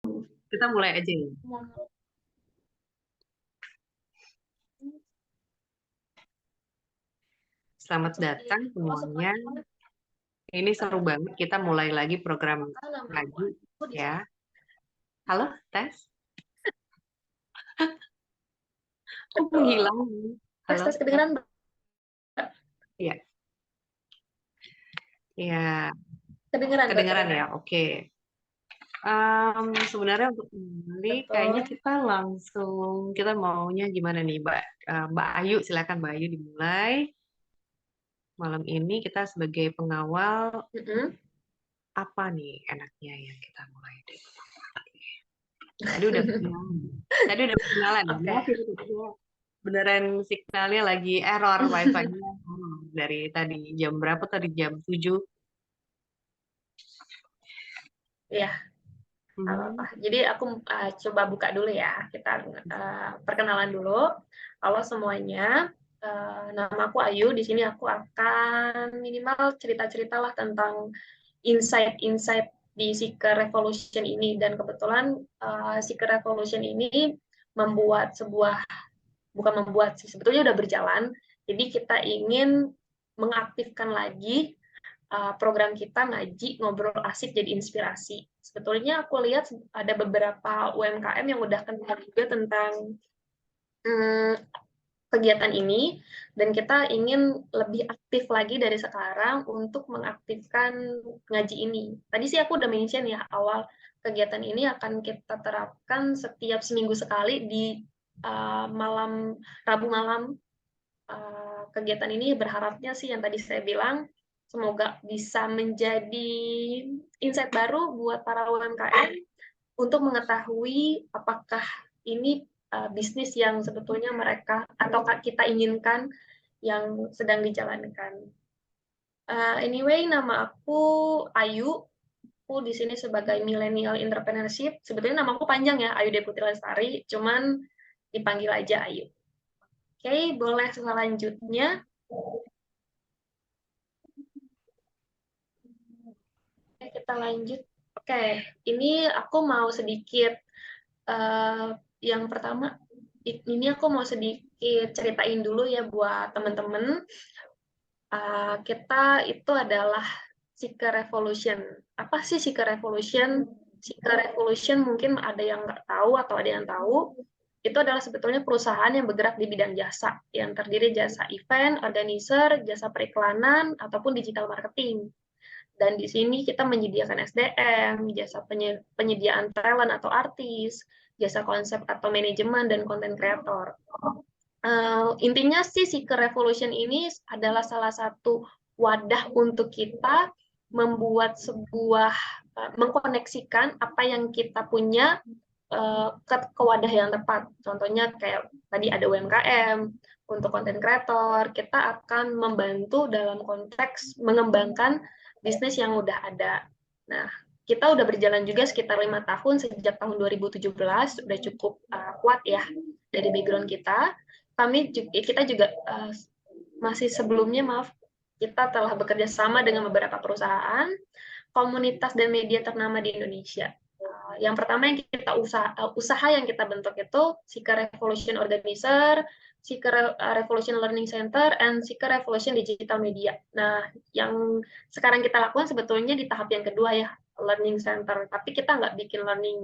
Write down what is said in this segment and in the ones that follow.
Kita mulai aja ya. Selamat datang semuanya. Ini seru banget. Kita mulai lagi program lagi ya. Halo, tes. Kok menghilang? Halo. Tes kedengeran, Mbak? Iya. Iya, Kedengeran, Mbak, kedengaran ya. Oke. Sebenarnya untuk ini kayaknya Betul. kita maunya gimana nih, Mbak? Mbak Ayu, silakan Mbak Ayu dimulai. Malam ini kita sebagai pengawal, apa nih enaknya yang kita mulai deh? Tadi udah kenalan. Tadi udah kenalan ya. Oke. Maaf ya, beneran signalnya lagi error, wifi-nya dari tadi jam berapa tadi jam 7. Ya, apa. Jadi aku coba buka dulu ya. Kita perkenalan dulu. Halo semuanya. Nama aku Ayu. Di sini aku akan minimal cerita-cerita lah tentang insight-insight di Seeker Revolution ini. Dan kebetulan Seeker Revolution ini membuat sebuah, bukan membuat sih, sebetulnya udah berjalan. Jadi kita ingin mengaktifkan lagi program kita ngaji ngobrol asik jadi inspirasi. Sebetulnya aku lihat ada beberapa UMKM yang udah kenal juga tentang kegiatan ini, dan kita ingin lebih aktif lagi dari sekarang untuk mengaktifkan ngaji ini. Tadi sih aku udah mention ya awal, kegiatan ini akan kita terapkan setiap seminggu sekali di malam Rabu malam. Kegiatan ini berharapnya sih yang tadi saya bilang, semoga bisa menjadi insight baru buat para UMKM untuk mengetahui apakah ini bisnis yang sebetulnya mereka atau kita inginkan yang sedang dijalankan. Anyway, nama aku Ayu. Aku di sini sebagai millennial entrepreneurship. Sebetulnya nama aku panjang ya, Ayu Deputi Lestari, cuman dipanggil aja Ayu. Oke, boleh selanjutnya. Kita lanjut. Oke, ini aku mau sedikit yang pertama, ini aku mau sedikit ceritain dulu ya buat teman-teman. Kita itu adalah Seeker Revolution. Apa sih Seeker Revolution? Seeker Revolution mungkin ada yang nggak tahu atau ada yang tahu. Itu adalah sebetulnya perusahaan yang bergerak di bidang jasa, yang terdiri jasa event, organizer, jasa periklanan, ataupun digital marketing. Dan di sini kita menyediakan SDM, jasa penyediaan talent atau artis, jasa konsep atau manajemen, dan konten kreator. Intinya sih Seeker Revolution ini adalah salah satu wadah untuk kita membuat sebuah, mengkoneksikan apa yang kita punya ke wadah yang tepat. Contohnya kayak tadi ada UMKM, untuk konten kreator, kita akan membantu dalam konteks mengembangkan bisnis yang udah ada. Nah, kita udah berjalan juga sekitar 5 tahun, sejak tahun 2017, udah cukup kuat ya dari background kita. Kita juga masih sebelumnya, maaf, kita telah bekerja sama dengan beberapa perusahaan, komunitas dan media ternama di Indonesia. Yang pertama yang kita usaha yang kita bentuk itu Seeker Revolution Organizer, Seeker Revolution Learning Center, and Seeker Revolution Digital Media. Nah, yang sekarang kita lakukan sebetulnya di tahap yang kedua ya, Learning Center. Tapi kita nggak bikin learning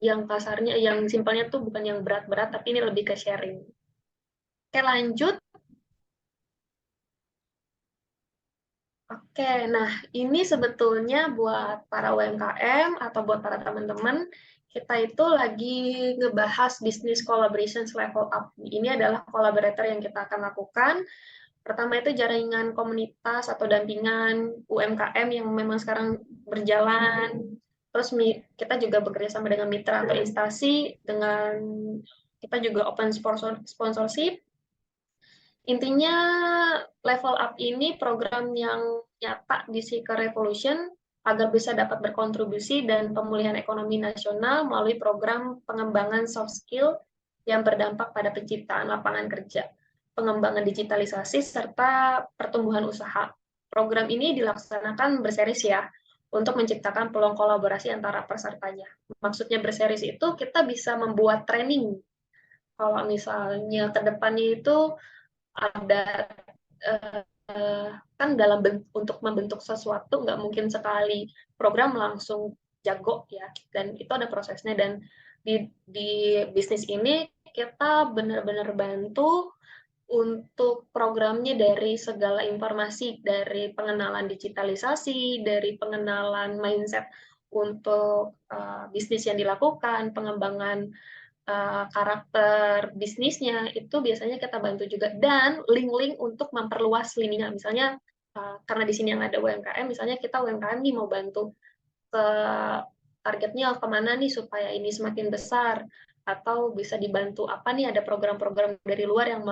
yang kasarnya, yang simpelnya tuh bukan yang berat-berat, tapi ini lebih ke sharing. Oke, lanjut. Oke, nah ini sebetulnya buat para UMKM atau buat para teman-teman, kita itu lagi ngebahas bisnis collaborations level up. Ini adalah collaborator yang kita akan lakukan. Pertama itu jaringan komunitas atau dampingan UMKM yang memang sekarang berjalan. Terus kita juga bekerja sama dengan mitra atau instansi, dengan kita juga open sponsorship. Intinya level up ini program yang nyata di Seeker Revolution agar bisa dapat berkontribusi dan pemulihan ekonomi nasional melalui program pengembangan soft skill yang berdampak pada penciptaan lapangan kerja, pengembangan digitalisasi, serta pertumbuhan usaha. Program ini dilaksanakan berseris ya, untuk menciptakan peluang kolaborasi antara pesertanya. Maksudnya berseris itu kita bisa membuat training. Kalau misalnya ke depannya itu ada kan untuk membentuk sesuatu nggak mungkin sekali program langsung jago ya, dan itu ada prosesnya. Dan di bisnis ini kita benar-benar bantu untuk programnya dari segala informasi, dari pengenalan digitalisasi, dari pengenalan mindset untuk bisnis yang dilakukan, pengembangan karakter bisnisnya, itu biasanya kita bantu juga. Dan link-link untuk memperluas lininya. Misalnya, karena di sini yang ada UMKM, misalnya kita UMKM nih mau bantu ke targetnya kemana nih supaya ini semakin besar, atau bisa dibantu apa nih, ada program-program dari luar yang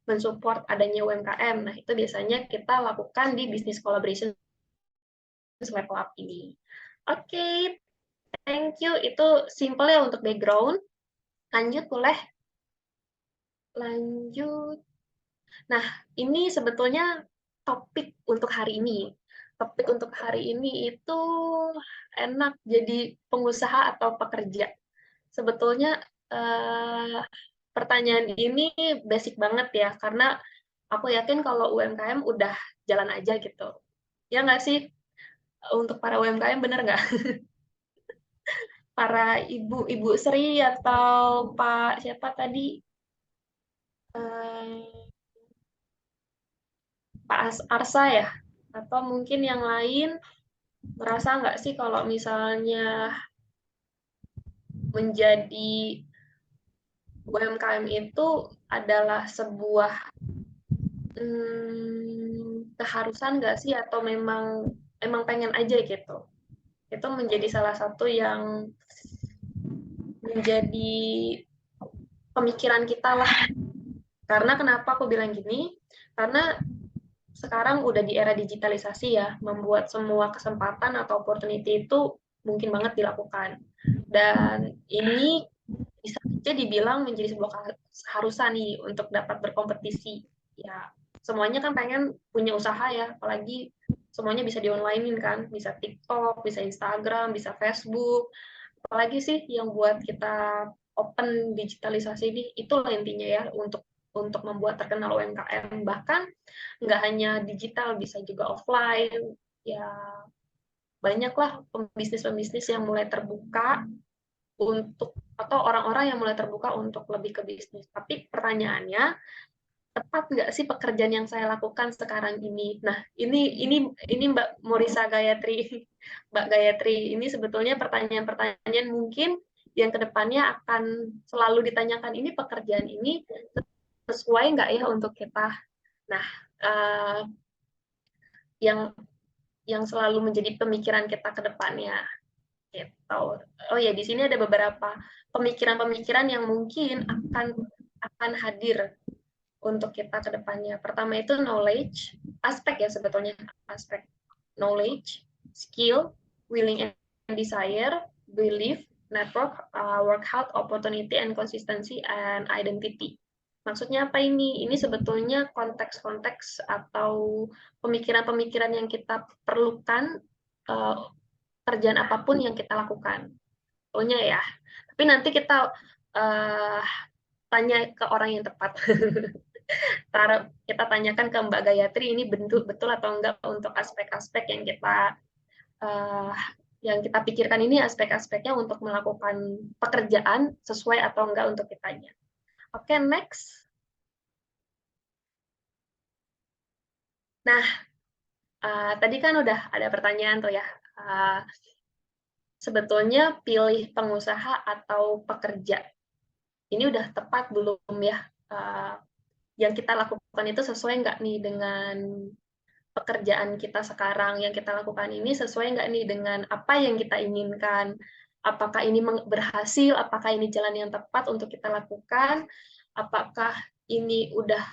mensupport adanya UMKM. Nah, itu biasanya kita lakukan di business collaboration level up ini. Oke, thank you. Itu simple ya untuk background. Lanjut boleh? Lanjut. Nah, ini sebetulnya topik untuk hari ini. Topik untuk hari ini itu enak jadi pengusaha atau pekerja. Sebetulnya pertanyaan ini basic banget ya, karena aku yakin kalau UMKM udah jalan aja gitu. Ya nggak sih? Untuk para UMKM bener nggak? Para ibu Sri atau Pak siapa tadi? Pak Arsa ya? Atau mungkin yang lain, merasa nggak sih kalau misalnya menjadi UMKM itu adalah sebuah keharusan nggak sih, atau memang pengen aja gitu? Itu menjadi salah satu yang menjadi pemikiran kita lah. Karena kenapa aku bilang gini? Karena sekarang udah di era digitalisasi ya, membuat semua kesempatan atau opportunity itu mungkin banget dilakukan. Dan ini bisa aja dibilang menjadi sebuah keharusan nih untuk dapat berkompetisi. Ya, semuanya kan pengen punya usaha ya, apalagi semuanya bisa di-online-in kan, bisa TikTok, bisa Instagram, bisa Facebook. Apalagi sih yang buat kita open digitalisasi ini, itulah intinya ya, untuk membuat terkenal UMKM. Bahkan nggak hanya digital, bisa juga offline. Ya, banyaklah pembisnis-pembisnis yang mulai terbuka untuk, atau orang-orang yang mulai terbuka untuk lebih ke bisnis. Tapi pertanyaannya, tepat nggak sih pekerjaan yang saya lakukan sekarang ini? Nah, ini Mbak Morisa Gayatri, Mbak Gayatri, ini sebetulnya pertanyaan-pertanyaan mungkin yang kedepannya akan selalu ditanyakan, ini pekerjaan ini sesuai nggak ya untuk kita? Nah, yang yang selalu menjadi pemikiran kita ke depannya. Gitu. Oh ya, di sini ada beberapa pemikiran-pemikiran yang mungkin akan hadir untuk kita ke depannya. Pertama itu knowledge, aspek ya sebetulnya, aspek knowledge, skill, willing and desire, belief, network, work hard, opportunity and consistency, and identity. Maksudnya apa ini? Ini sebetulnya konteks-konteks atau pemikiran-pemikiran yang kita perlukan kerjaan apapun yang kita lakukan. Pokoknya ya. Tapi nanti kita tanya ke orang yang tepat. Kita tanyakan ke Mbak Gayatri ini betul atau enggak untuk aspek-aspek uh, yang kita pikirkan ini, aspek-aspeknya untuk melakukan pekerjaan sesuai atau enggak untuk kitanya. Oke, next. Nah, tadi kan udah ada pertanyaan tuh ya. Sebetulnya pilih pengusaha atau pekerja, ini udah tepat belum ya? Yang kita lakukan itu sesuai nggak nih dengan pekerjaan kita sekarang? Yang kita lakukan ini sesuai nggak nih dengan apa yang kita inginkan? Apakah ini berhasil? Apakah ini jalan yang tepat untuk kita lakukan? Apakah ini udah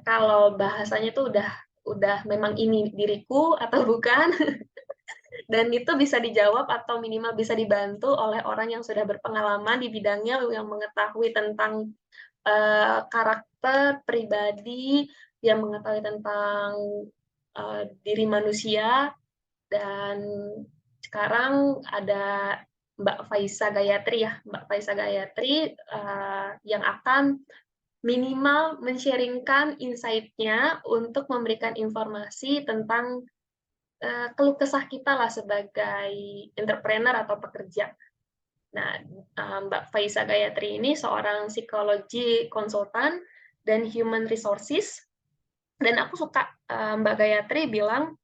kalau bahasanya tuh udah memang ini diriku atau bukan? Dan itu bisa dijawab atau minimal bisa dibantu oleh orang yang sudah berpengalaman di bidangnya, yang mengetahui tentang karakter pribadi, yang mengetahui tentang diri manusia. Dan sekarang ada Mbak Faiza Gayatri ya, Mbak Faiza Gayatri yang akan minimal men-sharingkan insight-nya untuk memberikan informasi tentang keluh kesah kita lah sebagai entrepreneur atau pekerja. Nah, Mbak Faiza Gayatri ini seorang psikologi konsultan dan human resources. Dan aku suka Mbak Gayatri bilang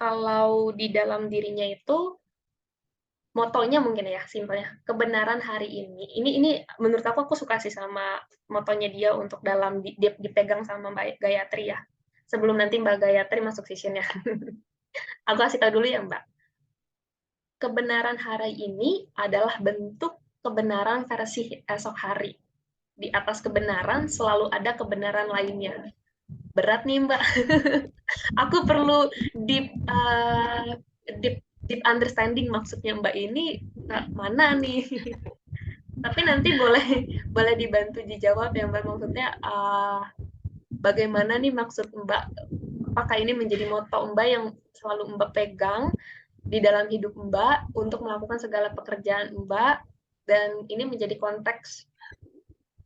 kalau di dalam dirinya itu motonya mungkin ya simpelnya kebenaran hari ini. Ini menurut aku suka sih sama motonya dia untuk dalam dipegang sama Mbak Gayatri ya. Sebelum nanti Mbak Gayatri masuk sessionnya. Aku kasih tahu dulu ya Mbak. Kebenaran hari ini adalah bentuk kebenaran versi esok hari. Di atas kebenaran selalu ada kebenaran lainnya. Berat nih Mbak. Aku perlu deep understanding maksudnya Mbak ini mana nih. Tapi nanti boleh dibantu dijawab ya Mbak, maksudnya bagaimana nih maksud Mbak, apakah ini menjadi moto Mbak yang selalu Mbak pegang di dalam hidup Mbak untuk melakukan segala pekerjaan Mbak, dan ini menjadi konteks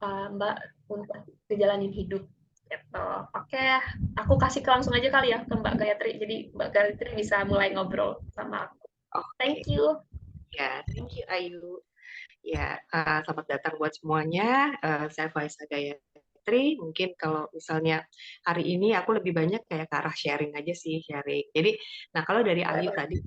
Mbak untuk dijalanin hidup gitu. Oke, aku kasih langsung aja kali ya ke Mbak Gayatri, jadi Mbak Gayatri bisa mulai ngobrol sama aku. Thank you. Ya, thank you Ayu. Ya, selamat datang buat semuanya. Saya Faiza Gayatri. Mungkin kalau misalnya hari ini aku lebih banyak kayak ke arah sharing aja sih, sharing. Jadi, nah kalau dari Ayu tadi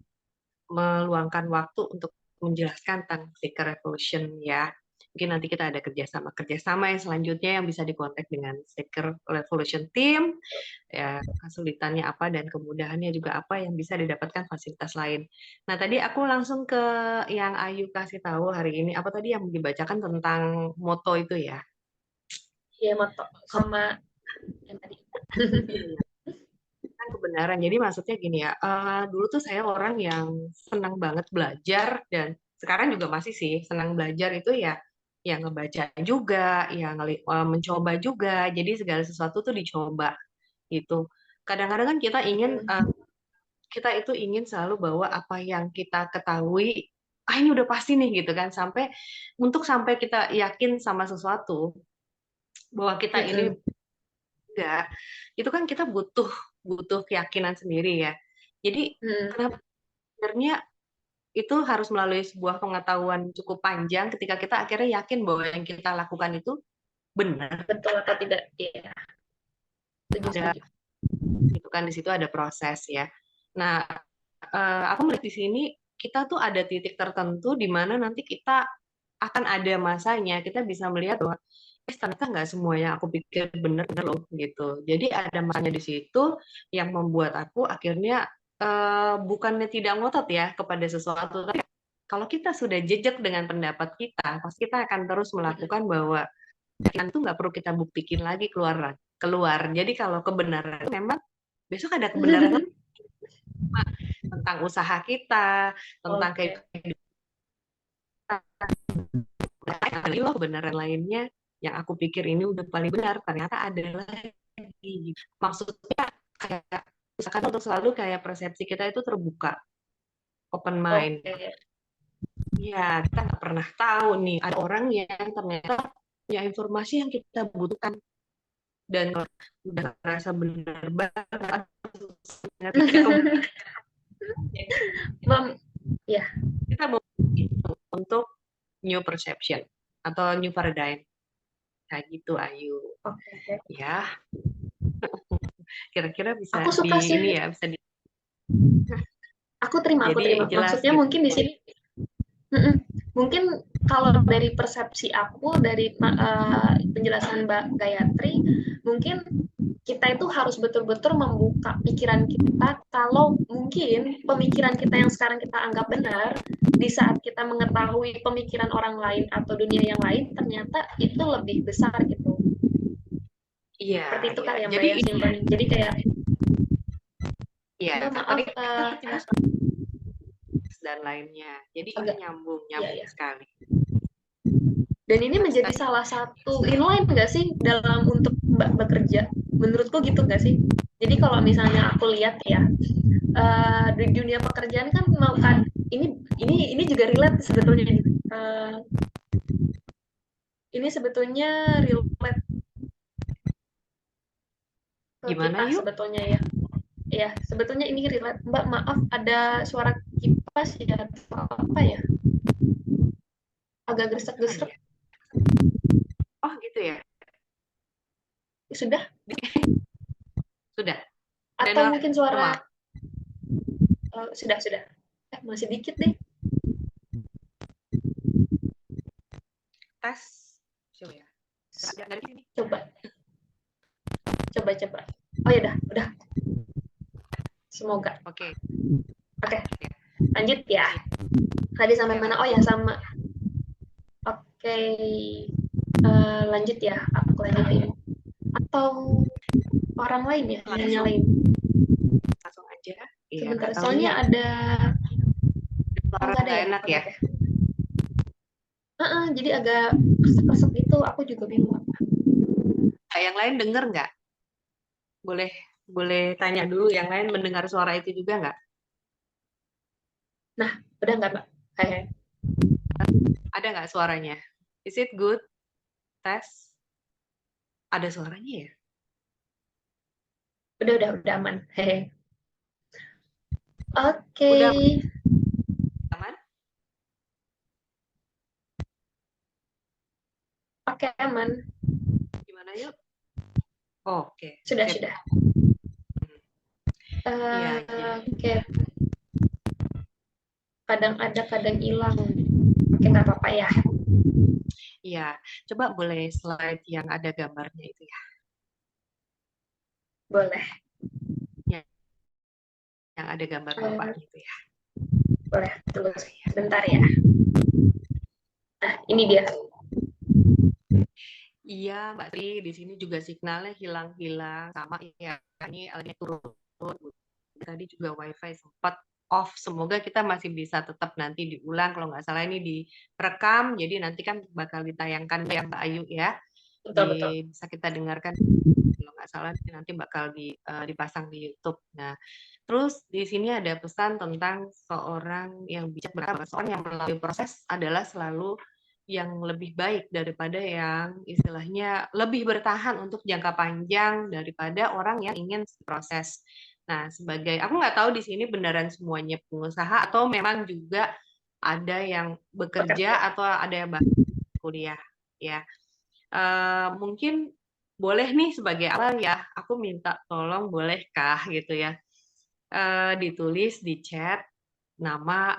meluangkan waktu untuk menjelaskan tentang Seeker Revolution ya. Mungkin nanti kita ada kerjasama yang selanjutnya yang bisa dikontak dengan Seeker Revolution Team. Ya, kesulitannya apa dan kemudahannya juga apa yang bisa didapatkan fasilitas lain. Nah, tadi aku langsung ke yang Ayu kasih tahu hari ini. Apa tadi yang dibacakan tentang moto itu ya? Iya, moto sama yang tadi. Kebenaran. Jadi maksudnya gini ya, dulu tuh saya orang yang senang banget belajar dan sekarang juga masih sih senang belajar itu ya, yang ngebaca juga, yang mencoba juga. Jadi segala sesuatu tuh dicoba gitu. Kadang-kadang kan kita itu ingin selalu bahwa apa yang kita ketahui, ini udah pasti nih gitu kan. Sampai kita yakin sama sesuatu bahwa kita ini enggak, itu kan kita butuh butuh keyakinan sendiri ya. Jadi kenapa sebenarnya itu harus melalui sebuah pengetahuan cukup panjang ketika kita akhirnya yakin bahwa yang kita lakukan itu benar. Betul atau tidak? Iya. Setuju. Itu kan di situ ada proses ya. Nah, aku melihat di sini kita tuh ada titik tertentu di mana nanti kita akan ada masanya kita bisa melihat bahwa ternyata nggak semua yang aku pikir benar loh gitu. Jadi ada masanya di situ yang membuat aku akhirnya bukannya tidak ngotot ya kepada sesuatu, tapi kalau kita sudah jejak dengan pendapat kita, pasti kita akan terus melakukan bahwa keyakinan itu nggak perlu kita buktikan lagi keluar. Jadi kalau kebenaran itu memang besok ada kebenaran tentang usaha kita, tentang kehidupan loh kebenaran lainnya yang aku pikir ini udah paling benar ternyata ada lagi. Maksudnya kayak usahakan untuk selalu kayak persepsi kita itu terbuka, open mind. Ya, kita nggak pernah tahu nih ada orang yang ternyata punya informasi yang kita butuhkan dan udah merasa benar banget ya kita mau untuk new perception atau new paradigm kayak gitu Ayu. Ya kira-kira bisa aku suka di sih. ini ya bisa di aku terima maksudnya gitu. Mungkin di sini mungkin kalau dari persepsi aku dari penjelasan Mbak Gayatri, mungkin kita itu harus betul-betul membuka pikiran kita. Kalau mungkin pemikiran kita yang sekarang kita anggap benar, di saat kita mengetahui pemikiran orang lain atau dunia yang lain, ternyata itu lebih besar gitu. Iya. Seperti itu kali ya Mbak ya, simpelnya. Jadi kayak Iya, maaf dan lainnya. Jadi ini nyambung sekali. Dan ini menjadi salah satu inline nggak sih dalam untuk Mbak bekerja Menurutku gitu nggak sih? Jadi kalau misalnya aku lihat ya, di dunia pekerjaan kan melakukan ini juga relate sebetulnya nih. Ini sebetulnya relate ke Gimana kita yuk? sebetulnya ya. Ya, sebetulnya ini relate. Mbak, maaf ada suara kipas ya atau apa ya? Agak gresek-gresek. Ya. Oh gitu ya. Sudah? Sudah. Atau Dan mungkin suara normal. sudah. Masih dikit deh. Tes. Coba ya. Dari sini. Coba. Oh ya udah. Semoga. Oke. Oke. Lanjut ya. Tadi sampai mana? Oh ya, sama. Oke. Lanjut ya. Aku lanjutin. Atau orang lain ya yang nyalain. Langsung aja. Iya, Sebentar, nggak tahu soalnya nih. ada Suara nggak ada nggak ya. enak ya. Jadi agak kersek-kersek itu. Aku juga bingung. Yang lain denger nggak? Boleh tanya dulu. Yang lain mendengar suara itu juga nggak? Nah, udah nggak, Mbak? Hehe. Ada nggak suaranya? Is it good? Tes. Ada suaranya ya? Udah aman. Hehe. Oke. Udah aman? Oke, aman. Gimana yuk? Oke. Sudah. Sip. Iya, Oke. Kadang ada, kadang hilang. Oke, nggak apa-apa ya. iya. Coba boleh slide yang ada gambarnya itu ya. Boleh. Yang ada gambar bapak gitu ya. Boleh. Tunggu sebentar ya. Nah, ini dia. Iya, Mbak Tri, di sini juga signalnya hilang-hilang sama ya. Ini alatnya turun. Tadi juga WiFi sempat off. Semoga kita masih bisa tetap nanti diulang. Kalau nggak salah ini direkam, jadi nanti kan bakal ditayangkan ya Mbak Ayu ya. Betul. Bisa kita dengarkan. Kalau nggak salah nanti bakal dipasang di YouTube. Nah, terus di sini ada pesan tentang seorang yang bijak berkata, seorang yang melalui proses adalah selalu yang lebih baik daripada yang istilahnya lebih bertahan untuk jangka panjang daripada orang yang ingin proses. Nah, aku nggak tahu di sini beneran semuanya pengusaha atau memang juga ada yang bekerja atau ada yang kuliah, ya. Mungkin boleh nih sebagai awal ya, aku minta tolong bolehkah gitu ya, ditulis di chat nama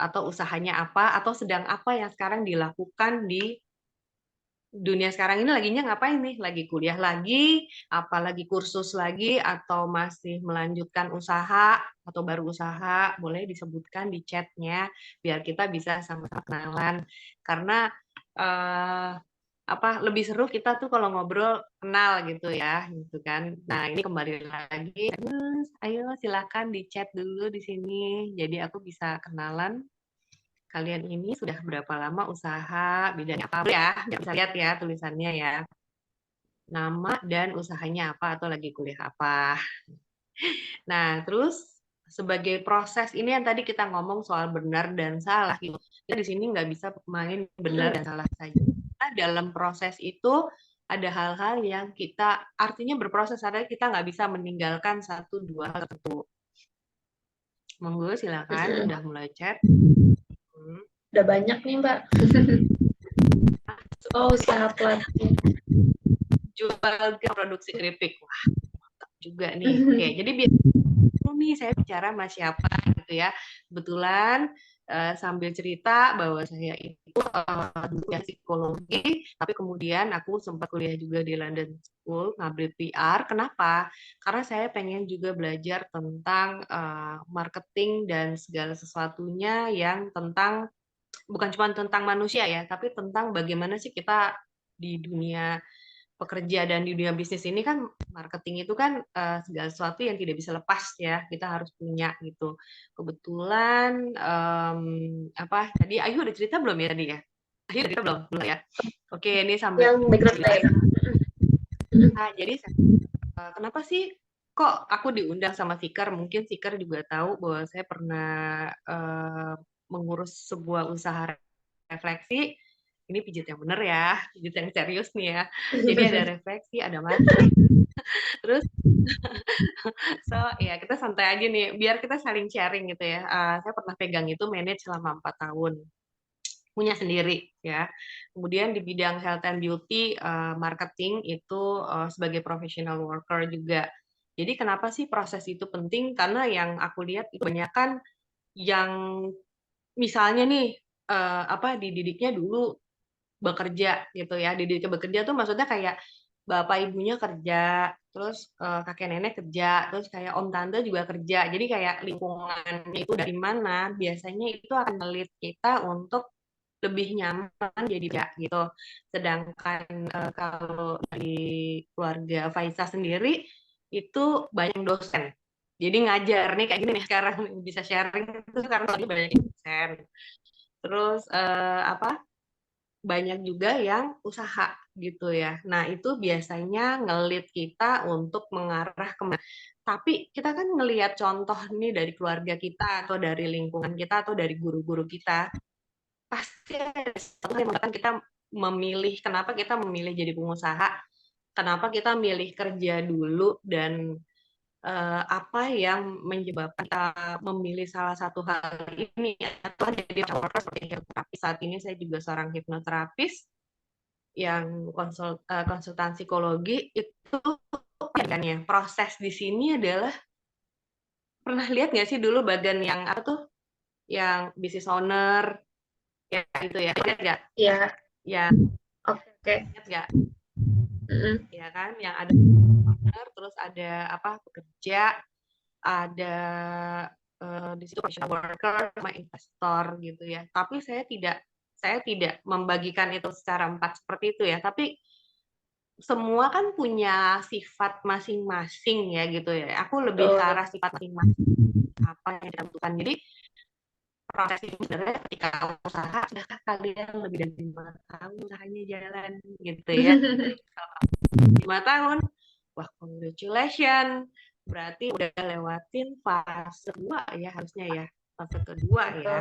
atau usahanya apa atau sedang apa yang sekarang dilakukan di dunia sekarang ini laginya ngapain nih? Lagi kuliah lagi, apalagi kursus lagi, atau masih melanjutkan usaha, atau baru usaha, boleh disebutkan di chatnya, biar kita bisa sama-sama kenalan. Karena lebih seru kita tuh kalau ngobrol kenal gitu ya, gitu kan. Nah ini kembali lagi, ayo silakan di chat dulu di sini, jadi aku bisa kenalan. Kalian ini sudah berapa lama usaha, bidangnya apa ya? Nggak bisa lihat ya tulisannya ya. Nama dan usahanya apa atau lagi kuliah apa. Nah, terus sebagai proses ini yang tadi kita ngomong soal benar dan salah gitu. Kita di sini nggak bisa main benar dan salah saja. Nah, dalam proses itu ada hal-hal yang kita artinya berproses, artinya kita nggak bisa meninggalkan satu dua hal tertentu. Monggo silakan udah mulai chat. Udah banyak nih, Mbak. Oh, sangat pelatih. Jual produksi keripik. Wah, mantap juga nih. Oke, jadi biar nih saya bicara sama siapa gitu ya. Kebetulan sambil cerita bahwa saya itu dunia psikologi, tapi kemudian aku sempat kuliah juga di London School, ngambil PR. Kenapa? Karena saya pengen juga belajar tentang marketing dan segala sesuatunya yang tentang bukan cuma tentang manusia ya, tapi tentang bagaimana sih kita di dunia pekerja dan di dunia bisnis ini kan marketing itu kan segala sesuatu yang tidak bisa lepas ya, kita harus punya gitu. Kebetulan tadi Ayu udah cerita belum ya tadi ya? Ayu udah cerita belum ya? Oke, ini sambil yang background saya. jadi kenapa sih kok aku diundang sama Fikar? Mungkin Fikar juga tahu bahwa saya pernah mengurus sebuah usaha refleksi. Ini pijit yang bener ya, pijit yang serius nih ya. Jadi ada refleksi, ada materi. Terus, so ya kita santai aja nih, biar kita saling sharing gitu ya. Saya pernah pegang itu manage selama 4 tahun. Punya sendiri ya. Kemudian di bidang health and beauty, marketing itu sebagai professional worker juga. Jadi kenapa sih proses itu penting? Karena yang aku lihat itu kebanyakan yang misalnya nih dididiknya dulu bekerja gitu ya. Didiknya bekerja tuh maksudnya kayak bapak ibunya kerja, terus kakek nenek kerja, terus kayak om tante juga kerja. Jadi kayak lingkungannya itu dari mana? Biasanya itu akan melit kita untuk lebih nyaman jadi ya gitu. Sedangkan kalau dari keluarga Faisa sendiri itu banyak dosen. Jadi ngajar nih kayak gini nih sekarang bisa sharing itu karena banyak dosen. Terus banyak juga yang usaha gitu ya. Nah, itu biasanya ngelit kita untuk mengarah ke mana. Tapi kita kan ngelihat contoh nih dari keluarga kita atau dari lingkungan kita atau dari guru-guru kita pasti ada sesuatu yang menyebabkan kita memilih kenapa kita memilih jadi pengusaha, kenapa kita milih kerja dulu dan apa yang menyebabkan kita memilih salah satu hal ini atau jadi worker seperti hipnoterapis. Saat ini saya juga seorang hipnoterapis yang konsultan psikologi itu proses di sini adalah pernah lihat nggak sih dulu bagian yang apa tuh yang business owner ya itu ya lihat nggak Iya, ya oke. lihat nggak Mm-mm. ya kan yang ada owner terus ada apa pekerja ada di situ professional worker sama investor gitu ya tapi saya tidak membagikan itu secara 4 seperti itu ya tapi semua kan punya sifat masing-masing ya gitu ya aku lebih ke Betul. arah sifat masing-masing apa yang kita butuhkan jadi proses ini sebenarnya ketika usaha sudahkah kalian lebih dari 5 tahun usahanya jalan gitu ya 5 tahun wah congratulations berarti udah lewatin fase 2 ya harusnya ya fase kedua ya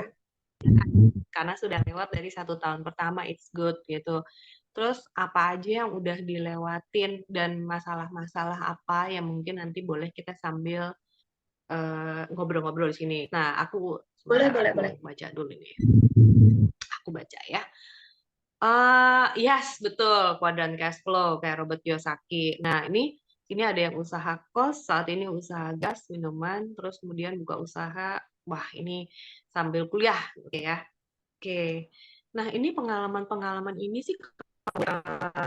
Betul. karena sudah lewat dari 1 tahun pertama it's good gitu terus apa aja yang udah dilewatin dan masalah-masalah apa yang mungkin nanti boleh kita sambil ngobrol-ngobrol di sini nah aku Boleh, sebentar boleh, aku boleh. baca dulu nih aku baca ya yes, betul. Kuadran cash flow kayak Robert Kiyosaki. Nah, ini ada yang usaha kos, saat ini usaha gas, minuman, terus kemudian buka usaha. Wah, ini sambil kuliah, oke ya. Oke. Nah, ini pengalaman-pengalaman ini sih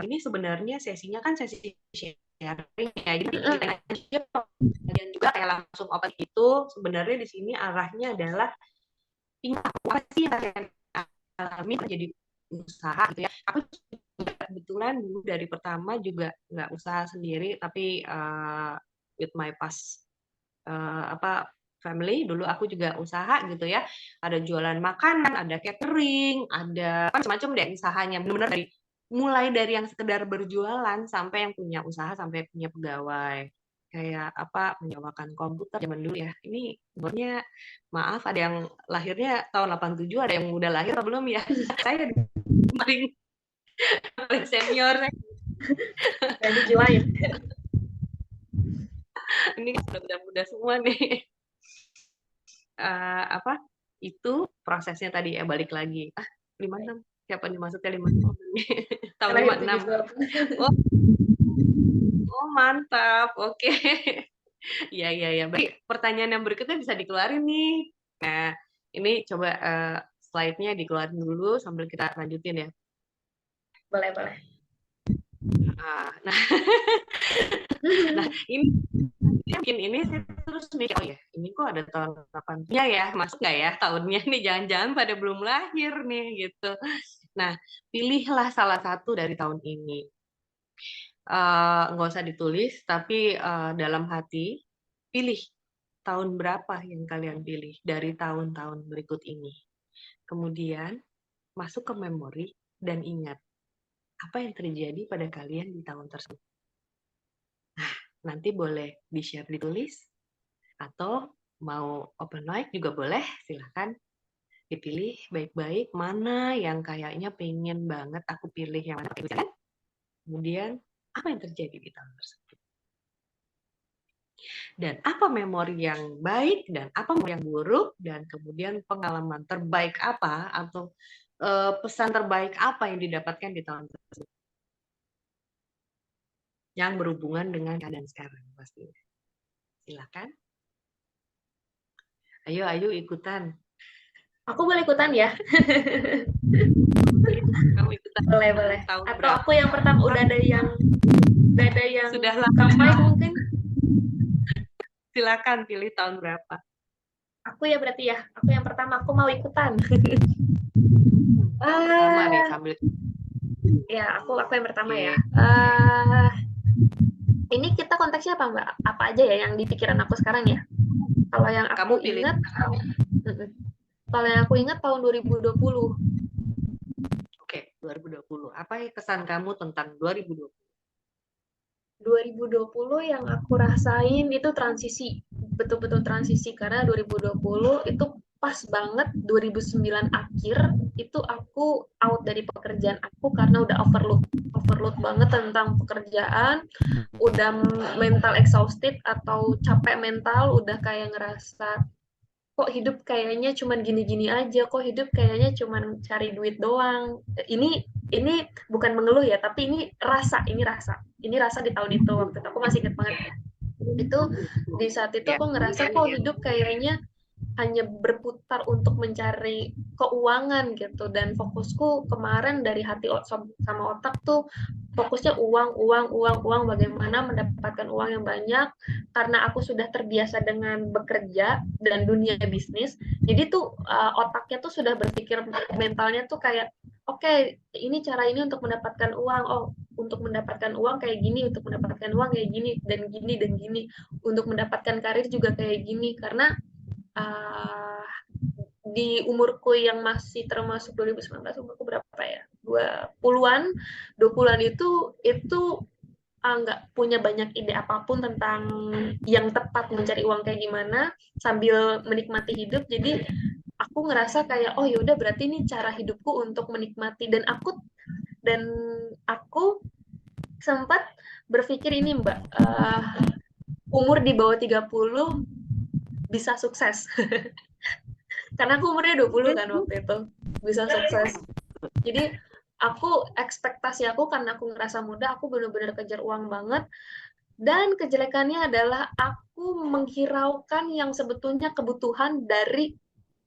ini sebenarnya sesinya kan sesi sharing ya. Jadi Mm-mm. kita aja dan juga kayak langsung open itu sebenarnya di sini arahnya adalah apa sih yang kalian alami jadi usaha gitu ya. Aku juga kebetulan dulu dari pertama juga nggak usaha sendiri, tapi with my past family dulu aku juga usaha gitu ya. Ada jualan makanan, ada catering, ada macam-macam deh usahanya. Benar-benar mulai dari yang sekedar berjualan sampai yang punya usaha sampai punya pegawai kayak apa menyewakan komputer zaman dulu ya. Ini sebenarnya maaf ada yang lahirnya tahun 87 ada yang udah lahir atau belum ya? Saya paling paling senior Dan dijiwain. ini sudah muda semua nih. Apa itu prosesnya tadi ya balik lagi 56 siapa nih maksudnya 56 tahun Lahir 56 78. oh, oh mantap oke okay. Iya iya ya berarti pertanyaan yang berikutnya bisa dikeluarin nih nah ini coba slide-nya dikeluarin dulu sambil kita lanjutin ya Boleh, boleh. nah nah ini mungkin ini saya terus mikir oh ya ini kok ada tahun 8-nya ya masuk nggak ya tahunnya nih jangan-jangan pada belum lahir nih gitu nah pilihlah salah satu dari tahun ini nggak usah ditulis tapi dalam hati pilih tahun berapa yang kalian pilih dari tahun-tahun berikut ini kemudian masuk ke memori dan ingat apa yang terjadi pada kalian di tahun tersebut Nanti boleh di-share ditulis, atau mau open mic juga boleh, silahkan dipilih baik-baik mana yang kayaknya pengen banget aku pilih yang mana. Kemudian apa yang terjadi di tahun tersebut? Dan apa memori yang baik dan apa memori yang buruk, dan kemudian pengalaman terbaik apa atau pesan terbaik apa yang didapatkan di tahun tersebut yang berhubungan dengan keadaan sekarang pastinya. Silakan. Ayo ikutan. Aku boleh ikutan ya? Kamu ikutan. Boleh. Tahun Atau berapa? aku yang pertama udah ada yang Sudah kampai mungkin. Silakan pilih tahun berapa. Aku ya berarti ya. Aku yang pertama, aku mau ikutan. Sama nih sambil. Ya, aku yang pertama Oke. ya. Ini kita konteksnya apa Mbak? Apa aja ya yang di pikiran aku sekarang ya? Kalau yang aku ingat, kalau yang aku ingat tahun 2020. Oke, 2020. Apa kesan kamu tentang 2020? 2020 yang aku rasain itu transisi, betul-betul transisi, karena 2020 itu pas banget 2009 akhir itu aku out dari pekerjaan aku karena udah overload banget tentang pekerjaan, udah mental exhausted atau capek mental, udah kayak ngerasa kok hidup kayaknya cuman gini-gini aja, kok hidup kayaknya cuman cari duit doang. Ini bukan mengeluh ya, tapi ini rasa di tahun itu, waktu itu aku masih inget banget. Itu di saat itu aku ngerasa kok hidup kayaknya hanya berputar untuk mencari keuangan gitu, dan fokusku kemarin dari hati sama otak tuh fokusnya uang, bagaimana mendapatkan uang yang banyak, karena aku sudah terbiasa dengan bekerja dan dunia bisnis. Jadi tuh otaknya tuh sudah berpikir, mentalnya tuh kayak oke, ini cara ini untuk mendapatkan uang, oh untuk mendapatkan uang kayak gini, untuk mendapatkan uang kayak gini dan gini dan gini, untuk mendapatkan karir juga kayak gini. Karena uh, di umurku yang masih termasuk 2019, umurku berapa ya? 20-an. 20-an itu nggak punya banyak ide apapun tentang yang tepat mencari uang kayak gimana sambil menikmati hidup. Jadi aku ngerasa kayak oh yaudah berarti ini cara hidupku untuk menikmati, dan aku sempat berpikir ini Mbak, umur di bawah 30 bisa sukses. Karena aku umurnya 20 kan waktu itu, bisa sukses. Jadi ekspektasi aku, karena aku ngerasa muda, aku benar-benar kejar uang banget. Dan kejelekannya adalah aku menghiraukan yang sebetulnya kebutuhan dari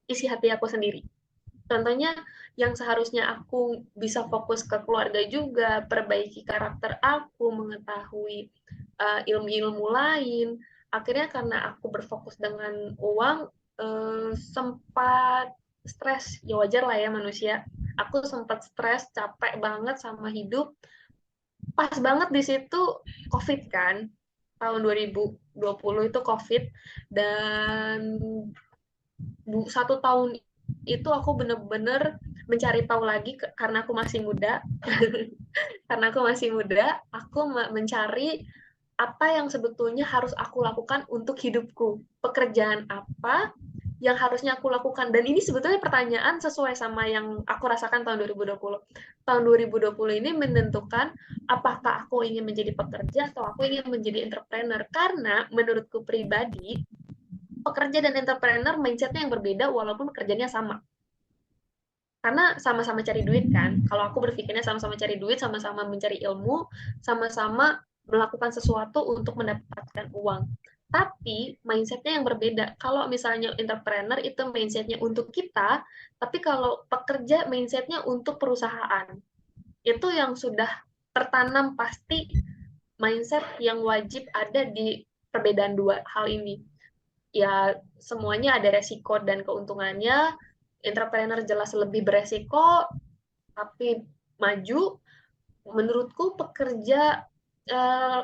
isi hati aku sendiri. Contohnya, yang seharusnya aku bisa fokus ke keluarga juga, perbaiki karakter aku, mengetahui ilmu-ilmu lain. Akhirnya karena aku berfokus dengan uang, sempat stres. Ya wajar lah ya manusia. Aku sempat stres, capek banget sama hidup. Pas banget di situ COVID kan, tahun 2020 itu COVID, dan 1 tahun itu aku bener-bener mencari tahu lagi, karena aku masih muda. Karena aku masih muda, aku mencari apa yang sebetulnya harus aku lakukan untuk hidupku, pekerjaan apa yang harusnya aku lakukan. Dan ini sebetulnya pertanyaan sesuai sama yang aku rasakan tahun 2020. Tahun 2020 ini menentukan apakah aku ingin menjadi pekerja atau aku ingin menjadi entrepreneur. Karena menurutku pribadi, pekerja dan entrepreneur mindsetnya yang berbeda walaupun pekerjaannya sama. Karena sama-sama cari duit kan. Kalau aku berpikirnya sama-sama cari duit, sama-sama mencari ilmu, sama-sama melakukan sesuatu untuk mendapatkan uang. Tapi mindsetnya yang berbeda. Kalau misalnya entrepreneur itu mindsetnya untuk kita, tapi kalau pekerja mindsetnya untuk perusahaan. Itu yang sudah tertanam pasti, mindset yang wajib ada di perbedaan dua hal ini. Ya semuanya ada resiko dan keuntungannya. Entrepreneur jelas lebih beresiko tapi maju. Menurutku pekerja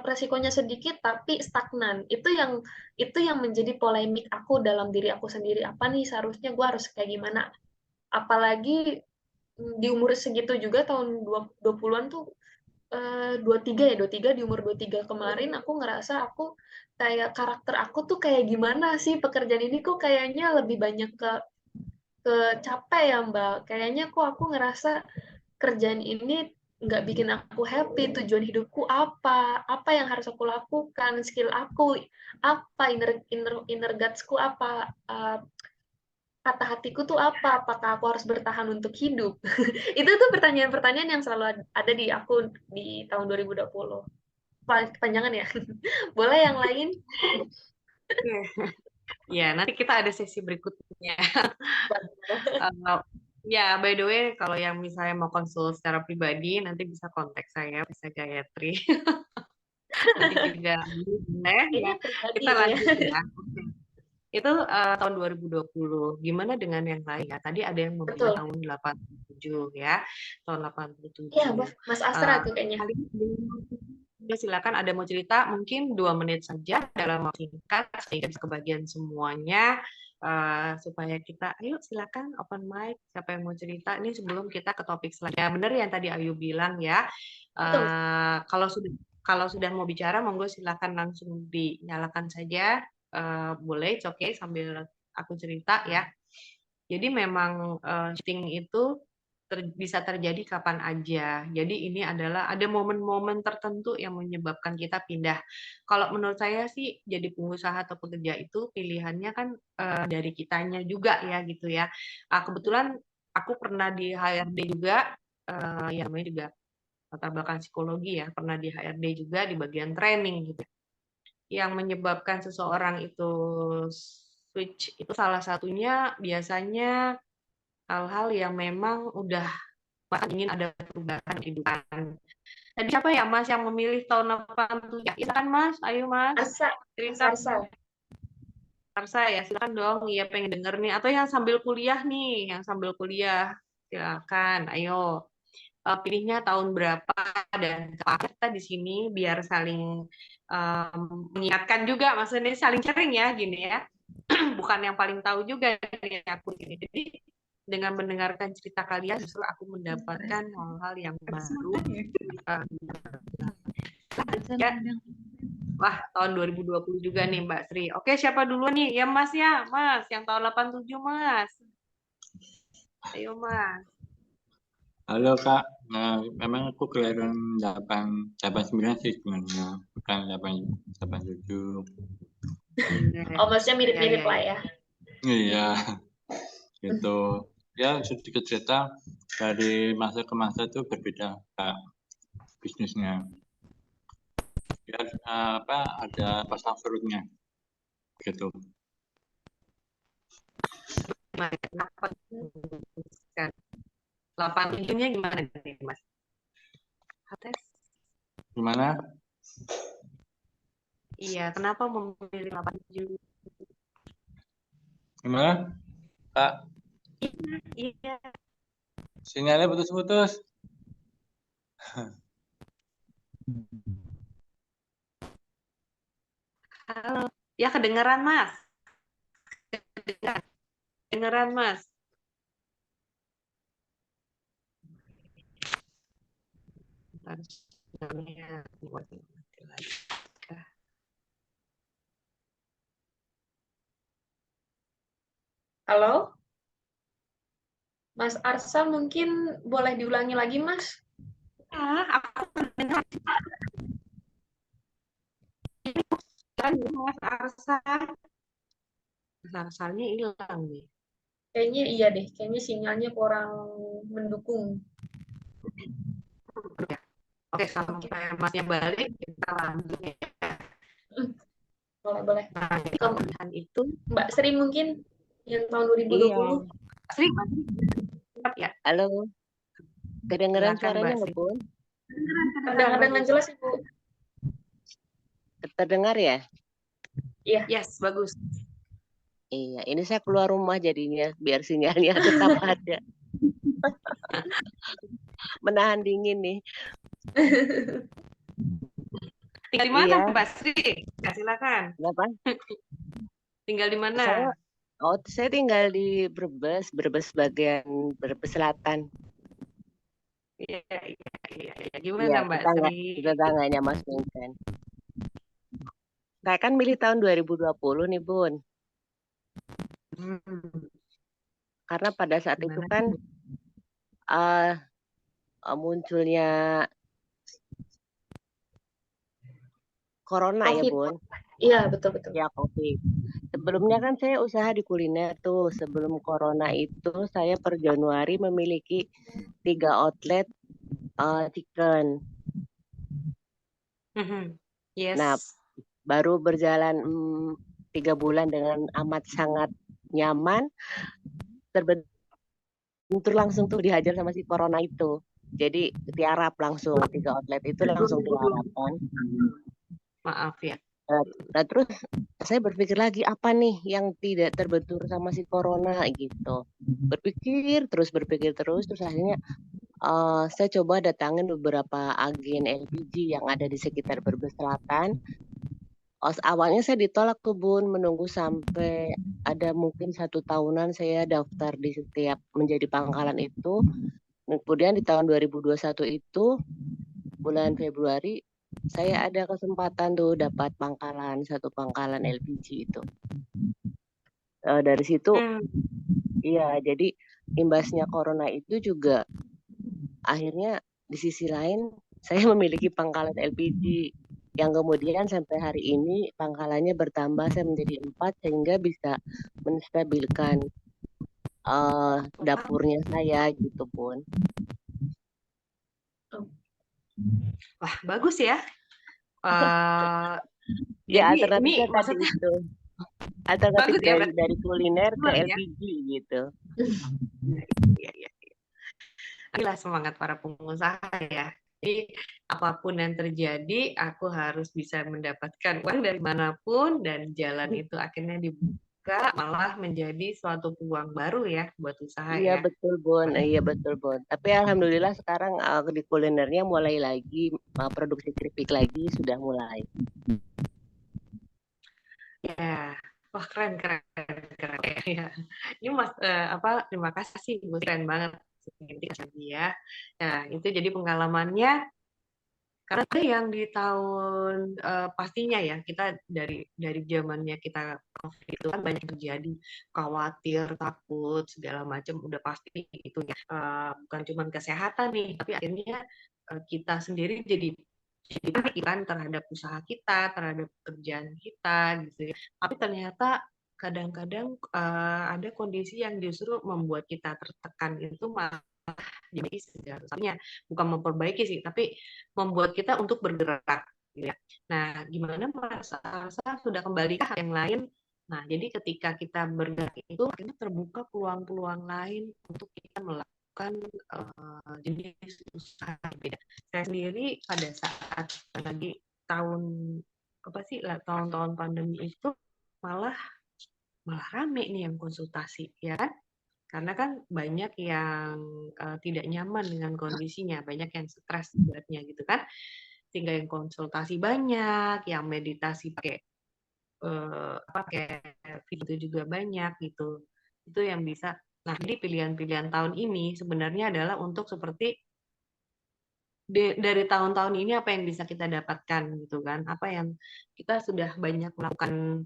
resikonya sedikit tapi stagnan. Itu yang menjadi polemik aku dalam diri aku sendiri. Apa nih seharusnya gue harus kayak gimana? Apalagi di umur segitu juga, tahun 20-an tuh 23 di umur 23 kemarin aku ngerasa aku kayak karakter aku tuh kayak gimana sih pekerjaan ini kok kayaknya lebih banyak ke capek ya Mbak. Kayaknya kok aku ngerasa kerjaan ini nggak bikin aku happy, tujuan hidupku apa yang harus aku lakukan, skill aku apa, inner guts-ku apa, kata hatiku tuh apa, apakah aku harus bertahan untuk hidup. Itu tuh pertanyaan-pertanyaan yang selalu ada di aku di tahun 2020. Kepanjangan ya. Boleh yang lain? Ya, nanti kita ada sesi berikutnya. Ya, by the way, kalau yang misalnya mau konsul secara pribadi, nanti bisa kontak saya, bisa Gayatri. Nanti juga boleh Ini ya. pribadi Kita ini ya. lanjut ya. Itu tahun 2020. Gimana dengan yang lain ya? Tadi ada yang memilih Betul. tahun 87 ya. Tahun Iya, 87. Mas Astra tuh kayaknya. Kali ini ya, silakan ada mau cerita mungkin 2 menit saja dalam waktu singkat sehingga bisa kebagian semuanya supaya kita ayo silakan open mic siapa yang mau cerita ini sebelum kita ke topik selanjutnya. Benar yang tadi Ayu bilang ya. Betul. Kalau sudah mau bicara monggo silakan langsung dinyalakan saja. Boleh, oke okay, sambil aku cerita ya. Jadi memang shifting itu bisa terjadi kapan aja. Jadi ini adalah ada momen-momen tertentu yang menyebabkan kita pindah. Kalau menurut saya sih jadi pengusaha atau pekerja itu pilihannya kan dari kitanya juga ya gitu ya. Kebetulan aku pernah di HRD juga, ya namanya juga latar belakang psikologi ya, pernah di HRD juga di bagian training gitu. Yang menyebabkan seseorang itu switch itu salah satunya biasanya hal-hal yang memang udah ingin ada perubahan di kehidupan. Tadi siapa ya Mas yang memilih tahun 87? Ya, silakan Mas, ayo Mas. Arsa, Mas Cerita Arsa. Arsa ya, silakan dong. Iya pengen denger nih. Atau yang sambil kuliah nih, yang sambil kuliah. Silakan, ayo. Pilihnya tahun berapa dan kita di sini biar saling mengingatkan juga, maksudnya saling sharing ya gini ya. Bukan yang paling tahu juga nih aku ini. Jadi dengan mendengarkan cerita kalian justru aku mendapatkan hal-hal yang baru. Ya, wah tahun 2020 juga nih Mbak Sri. Oke, siapa dulu nih? Ya Mas ya, Mas yang tahun 87 Mas. Ayo Mas. Halo Kak, memang aku kelahiran 89 sih sebenarnya, bukan 87. Oh, maksudnya mirip-mirip Ya, lah ya. Iya, gitu. Ya sedikit cerita dari masa ke masa itu berbeda Kak bisnisnya. Ya ada pasang surutnya gitu. Kenapa? 87-nya gimana nih Mas? Hates? Gimana? Iya, kenapa memilih 87? Gimana Kak? Iya. Sinyalnya putus-putus. Halo. Ya kedengeran Mas. Kedengeran Mas. Halo? Mas Arsa mungkin boleh diulangi lagi, Mas? Aku mendengar kan Mas Arsa. Mas Arsanya hilang nih. Kayaknya iya deh, kayaknya sinyalnya kurang mendukung. Oke, sampai Masnya balik, kita lanjut ya. Boleh, boleh. Nah, pilihan itu Mbak Sri mungkin yang tahun 2020. Iya. Sri, ya. Halo. Kedengeran Silakan, suaranya Mbak nggak, Sri. Bun? Terdengar dengan jelas, Ibu. Terdengar ya? Iya. Yes, bagus. Iya, ini saya keluar rumah jadinya biar sinyalnya tetap ada. Menahan dingin nih. Tinggal di mana, Iya. Mbak Sri? Ya, silakan. Kenapa? Tinggal di mana? Saya tinggal di Brebes bagian Brebes Selatan. Iya, iya, iya, iya. Iya, Gimana Mbak Sri? tetangganya Mas Vincent. Saya kan milih tahun 2020 nih, Bun. Hmm, Karena pada saat itu gimana kan tuh? eh munculnya corona ya, COVID. Bun. Iya, betul-betul. Ya, COVID. Sebelumnya kan saya usaha di kuliner tuh. Sebelum corona itu saya per Januari memiliki 3 outlet chicken. Mhm. Nah, Yes. baru berjalan 3 bulan dengan amat sangat nyaman, terbentur langsung tuh dihajar sama si corona itu. Jadi tiarap langsung 3 outlet itu langsung tiarap kan. Maaf ya. Nah, nah, terus saya berpikir lagi apa nih yang tidak terbentur sama si corona gitu. Berpikir terus, terus akhirnya saya coba datangin beberapa agen LPG yang ada di sekitar Brebes Selatan. Awalnya saya ditolak tuh Bun, menunggu sampai ada mungkin 1 tahunan saya daftar di setiap menjadi pangkalan itu. Kemudian di tahun 2021 itu bulan Februari saya ada kesempatan tuh dapat satu pangkalan LPG itu. Dari situ, Hmm. iya, jadi imbasnya corona itu juga akhirnya di sisi lain saya memiliki pangkalan LPG yang kemudian sampai hari ini pangkalannya bertambah saya menjadi 4 sehingga bisa menstabilkan dapurnya saya gitu Pun. Wah, bagus ya. Eh, Ya jadi ini alternatifnya tadi maksudnya itu. Alternatif bagus ya berarti dari kuliner ke dua ya. LPG gitu. Iya, iya. Inilah semangat para pengusaha ya. Jadi apapun yang terjadi, aku harus bisa mendapatkan uang dari manapun dan jalan itu akhirnya dibuka malah menjadi suatu peluang baru ya buat usaha Iya ya. betul Bon, iya betul Bon. Tapi alhamdulillah sekarang di kulinernya mulai lagi produksi keripik lagi sudah mulai. Ya, wah keren keren keren ya. Ini Mas apa terima kasih Bu keren banget nanti lagi ya. Nah, itu jadi pengalamannya karena ada yang di tahun pastinya ya kita dari zamannya kita COVID itu kan banyak terjadi khawatir, takut segala macam udah pasti itu ya. Bukan cuma kesehatan nih, tapi akhirnya kita sendiri jadi panik kan terhadap usaha kita, terhadap pekerjaan kita gitu ya. Tapi ternyata kadang-kadang ada kondisi yang justru membuat kita tertekan itu malah jadi sebenarnya bukan memperbaiki sih, tapi membuat kita untuk bergerak. Gitu ya. Nah, gimana Mas Arsa sudah kembali ke hal yang lain? Nah, jadi ketika kita bergerak itu akhirnya terbuka peluang-peluang lain untuk kita melakukan jenis usaha beda. Saya sendiri pada saat lagi tahun apa sih tahun-tahun pandemi itu malah malah rame nih yang konsultasi ya kan karena kan banyak yang tidak nyaman dengan kondisinya banyak yang stres beratnya gitu kan sehingga yang konsultasi banyak yang meditasi pakai pakai video juga banyak gitu itu yang bisa nah jadi pilihan-pilihan tahun ini sebenarnya adalah untuk seperti dari tahun-tahun ini apa yang bisa kita dapatkan gitu kan apa yang kita sudah banyak melakukan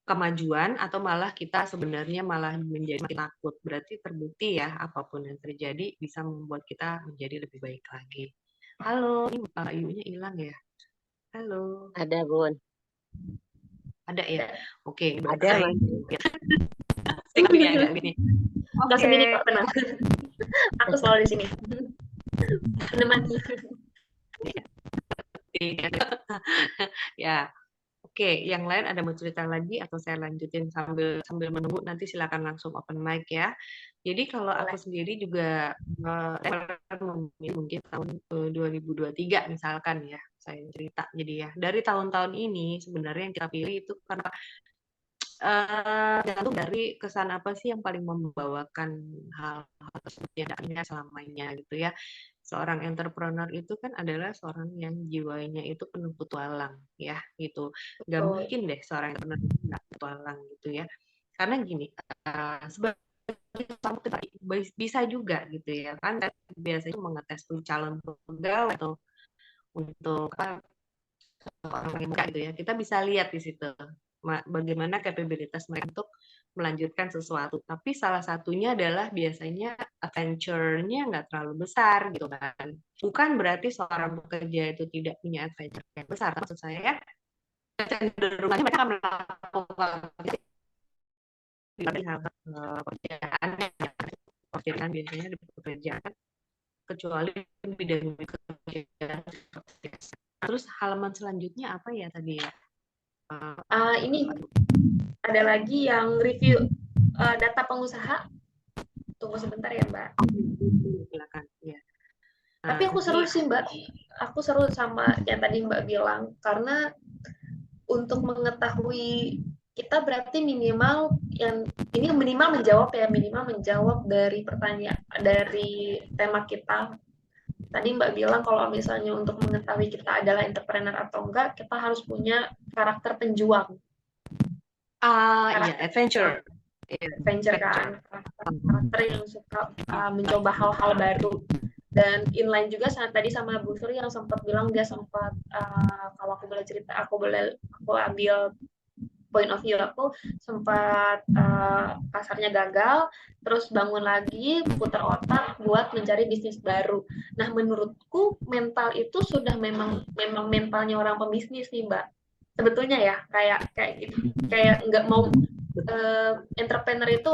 kemajuan atau malah kita sebenarnya malah menjadi makin takut. Berarti terbukti ya apapun yang terjadi bisa membuat kita menjadi lebih baik lagi. Halo, ini Ayunya hilang ya? Halo, Ada Bun, ada ya? Oke, berarti ada saya Mas. tinggal ini agak gini. Nggak Oke, sendiri kok, tenang. Aku selalu di sini. Menemani. ya. Oke, yang lain ada mau cerita lagi atau saya lanjutin sambil sambil menunggu nanti silakan langsung open mic ya. Jadi kalau aku sendiri juga saya memilih mungkin tahun 2023 misalkan ya saya cerita. Jadi ya dari tahun-tahun ini sebenarnya yang kita pilih itu karena tergantung dari kesan apa sih yang paling membawakan hal-hal tersebut yang akhirnya selamanya gitu ya. Seorang entrepreneur itu kan adalah seorang yang jiwanya itu penuh petualang ya gitu. Gak Betul. mungkin deh seorang entrepreneur itu nggak petualang gitu ya. Karena gini, sebagai bisa juga gitu ya kan, biasanya mengetes tuh calon pegawai atau untuk orang yang buka gitu ya, kita bisa lihat di situ bagaimana kapabilitas mereka untuk melanjutkan sesuatu. Tapi salah satunya adalah biasanya adventure-nya nggak terlalu besar gitu kan. Bukan berarti seorang pekerja itu tidak punya adventure yang besar. Maksud saya, cenderungannya mereka akan melakukan pekerjaan biasanya di pekerjaan, kecuali bidang pekerjaan. Terus halaman selanjutnya apa ya tadi ya? Ini ada lagi yang review data pengusaha. Tunggu sebentar ya, Mbak. Silakan. Ya. Tapi aku seru sih, Mbak. Aku seru sama yang tadi Mbak bilang, karena untuk mengetahui kita berarti minimal menjawab dari pertanyaan, dari tema kita. Tadi Mbak bilang kalau misalnya untuk mengetahui kita adalah entrepreneur atau enggak, kita harus punya karakter penjuang. Iya, adventure. Adventure kan, karakter yang suka mencoba hal-hal baru. Dan inline juga tadi sama Bu Suri yang sempat bilang dia sempat kalau aku boleh cerita, aku ambil point of view aku, sempat kasarnya gagal, terus bangun lagi, putar otak buat mencari bisnis baru. Nah, menurutku mental itu sudah memang mentalnya orang pembisnis nih, Mbak. Sebetulnya ya, kayak gitu. Kayak nggak mau entrepreneur itu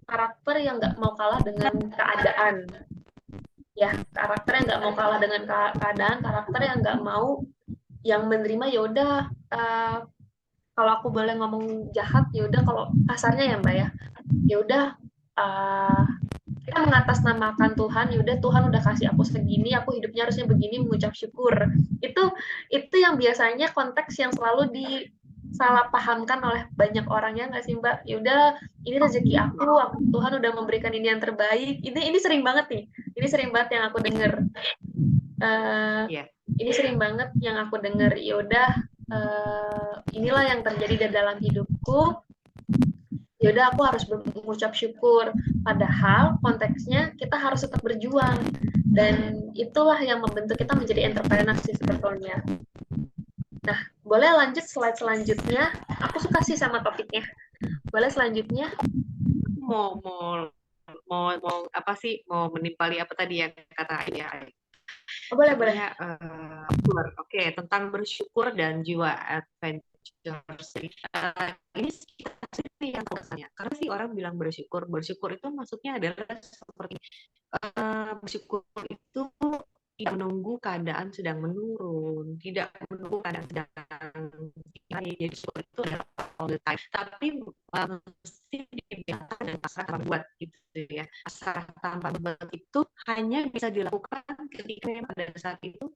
karakter yang nggak mau kalah dengan keadaan. Ya, karakter yang nggak mau kalah dengan keadaan, karakter yang nggak mau yang menerima ya udah kalau aku boleh ngomong jahat ya udah, kalau kasarnya ya Mbak ya udah kita mengatasnamakan Tuhan, ya udah Tuhan udah kasih aku segini, aku hidupnya harusnya begini, mengucap syukur. Itu yang biasanya konteks yang selalu disalah pahamkan oleh banyak orang, ya nggak sih Mbak? Ya udah, ini rezeki aku, Tuhan udah memberikan ini yang terbaik. Ini sering banget nih, ini sering banget yang aku dengar. Ini sering banget yang aku dengar. Ya udah, inilah yang terjadi di dalam hidupku. Ya udah, aku harus mengucap syukur. Padahal konteksnya kita harus tetap berjuang, dan itulah yang membentuk kita menjadi entrepreneur sih sebetulnya. Nah, boleh lanjut slide selanjutnya. Aku suka sih sama topiknya. Boleh selanjutnya? Mau apa sih? Mau menimpali apa tadi yang kata ya? Boleh. Oke, tentang bersyukur dan jiwa adventure. Ini yang tanya, karena sih orang bilang bersyukur itu maksudnya adalah seperti bersyukur itu tidak menunggu keadaan sedang menurun, tidak menunggu keadaan sedang naik. Jadi syukur itu adalah all the time, tapi mesti dibiasakan dan pasrah tanpa buat gitu ya. Pasrah tanpa buat itu hanya bisa dilakukan ketika memang pada saat itu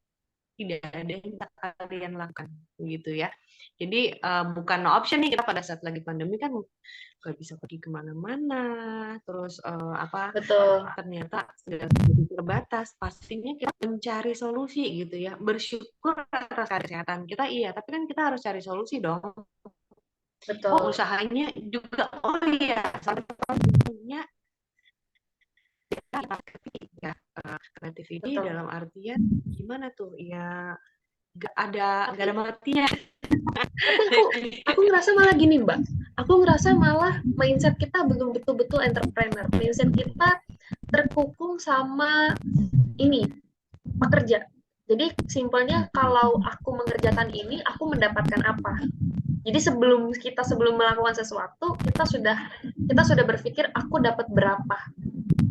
tidak ada yang kalian lakukan gitu ya. Jadi bukan no option nih, kita pada saat lagi pandemi kan nggak bisa pergi kemana-mana, terus Betul. ternyata segala terbatas. Pastinya kita mencari solusi gitu ya. Bersyukur atas kesehatan kita, iya, tapi kan kita harus cari solusi dong. Betul. Usahanya juga, sampai punya creativity dalam artian gimana tuh ya, nggak ada matinya. Tapi aku ngerasa malah gini Mbak, aku ngerasa malah mindset kita belum betul-betul entrepreneur. Mindset kita terkukung sama ini, pekerja. Jadi simpelnya, kalau aku mengerjakan ini, aku mendapatkan apa. Jadi sebelum melakukan sesuatu, kita sudah berpikir aku dapat berapa.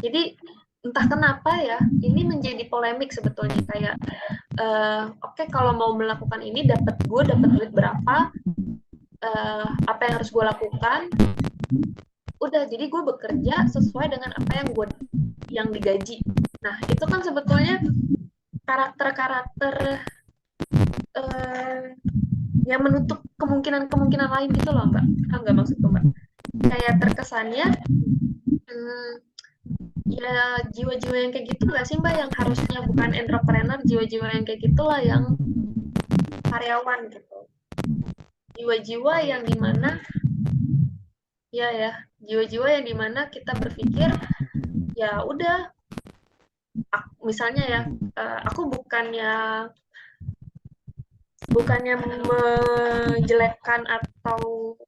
Jadi entah kenapa ya, ini menjadi polemik sebetulnya, kayak oke, kalau mau melakukan ini dapat duit berapa, apa yang harus gue lakukan, udah, jadi gue bekerja sesuai dengan apa yang digaji. Nah, itu kan sebetulnya karakter yang menutup kemungkinan lain gitu loh Mbak. Nggak maksudku Mbak, kayak terkesannya ya jiwa-jiwa yang kayak gitu nggak sih Mbak, yang harusnya bukan entrepreneur, jiwa-jiwa yang kayak gitulah yang karyawan gitu. Jiwa-jiwa yang dimana Iya ya, jiwa-jiwa yang dimana kita berpikir ya udah, misalnya ya, aku bukannya menjelekkan atau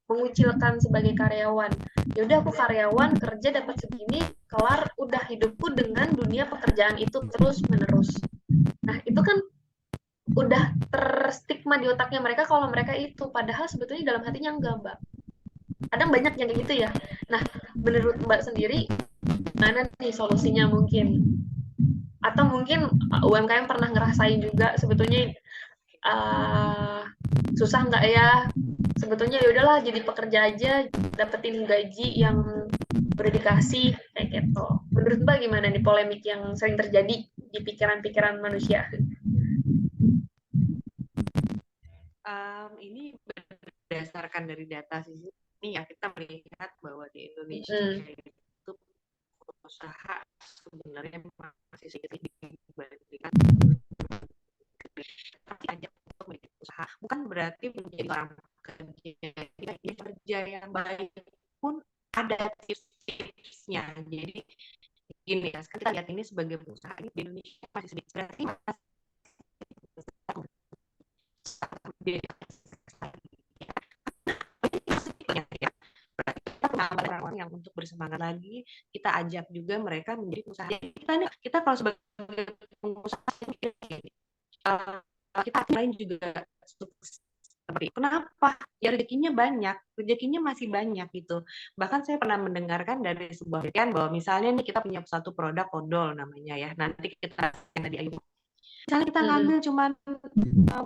mengucilkan sebagai karyawan. Ya udah, aku karyawan kerja dapat segini, kelar, udah hidupku dengan dunia pekerjaan itu terus menerus. Nah itu kan udah terstigma di otaknya mereka kalau mereka itu, padahal sebetulnya dalam hatinya enggak, Mbak. Kadang banyak yang kayak gitu ya. Nah, menurut Mbak sendiri, mana nih solusinya mungkin? Atau mungkin UMKM pernah ngerasain juga sebetulnya susah nggak ya? Sebetulnya ya udahlah jadi pekerja aja, dapetin gaji yang berdedikasi kayak gitu. Menurut Mbak gimana nih polemik yang sering terjadi di pikiran-pikiran manusia? Ini berdasarkan dari data sih, ini ya kita melihat bahwa di Indonesia itu usaha sebenarnya masih sedikit dibandingkan, tapi ajak untuk menjadi usaha bukan berarti menjadi orang kerja yang baik pun ada tips-tipsnya. Jadi gini ya, kita lihat ini sebagai usaha ini di Indonesia masih sedikit, berarti orang yang untuk bersemangat lagi, kita ajak juga mereka menjadi usaha. Kita kalau sebagai pengusaha kita lain juga seperti kenapa? Ya rezekinya banyak, rezekinya masih banyak gitu. Bahkan saya pernah mendengarkan dari sebuah penelitian bahwa misalnya nih kita punya satu produk odol namanya ya, nanti kita tadi Ayu. Misalnya kita ngambil cuma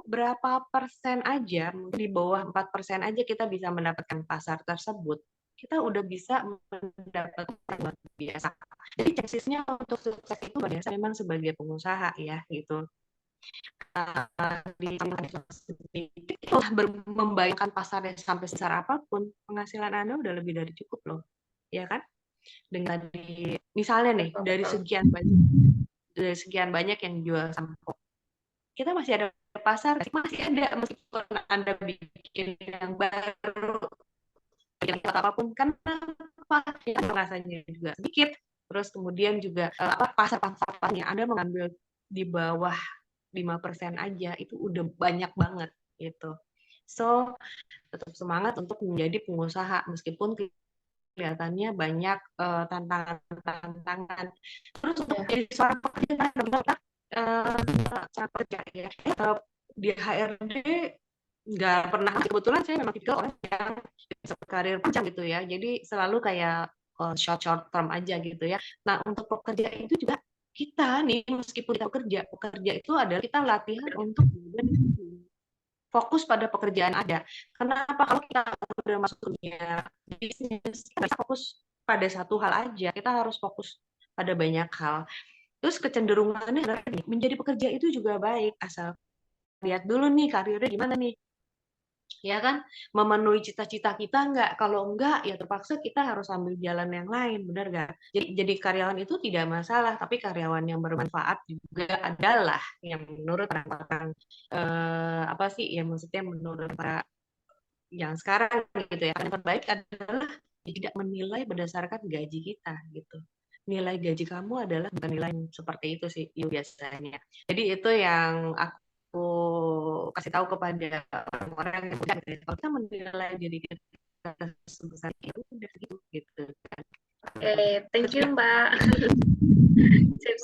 berapa persen aja, di bawah 4% aja kita bisa mendapatkan pasar tersebut, kita udah bisa mendapatkan luar biasa. Jadi chansisnya untuk sukses itu biasa memang sebagai pengusaha ya gitu. Itulah membayangkan pasarnya sampai besar apapun, penghasilan Anda udah lebih dari cukup loh, ya kan? Dengan misalnya nih dari sekian banyak yang jual sampo, kita masih ada pasar, masih ada meskipun Anda bikin yang baru, bikin apapun kan rasanya juga sedikit. Terus kemudian juga pasar-pasarnya Anda mengambil di bawah 5% aja itu udah banyak banget gitu. So, tetap semangat untuk menjadi pengusaha meskipun kelihatannya banyak tantangan-tantangan. Terus untuk jadi seorang pekerja ya, di HRD nggak pernah, kebetulan saya memang tipikal orang yang karir panjang gitu ya, jadi selalu kayak short term aja gitu ya. Nah untuk pekerja itu juga kita nih meskipun kita pekerja itu adalah kita latihan untuk fokus pada pekerjaan ada. Kenapa? Kalau kita udah masuk dunia bisnis, kita fokus pada satu hal aja, kita harus fokus pada banyak hal. Terus kecenderungannya adalah menjadi pekerja itu juga baik, asal lihat dulu nih karirnya gimana nih, ya kan, memenuhi cita-cita kita nggak? Kalau enggak ya terpaksa kita harus ambil jalan yang lain, benar nggak? Jadi karyawan itu tidak masalah, tapi karyawan yang bermanfaat juga adalah yang menurut orang-orang apa sih ya, maksudnya menurut para yang sekarang gitu ya, yang terbaik adalah tidak menilai berdasarkan gaji kita gitu. Nilai gaji kamu adalah bukan nilai seperti itu sih biasanya. Jadi itu yang aku kasih tahu kepada orang-orang yang kalau kita menilai diri kita sebesar itu udah gitu kan. Thank you Mbak. Sip.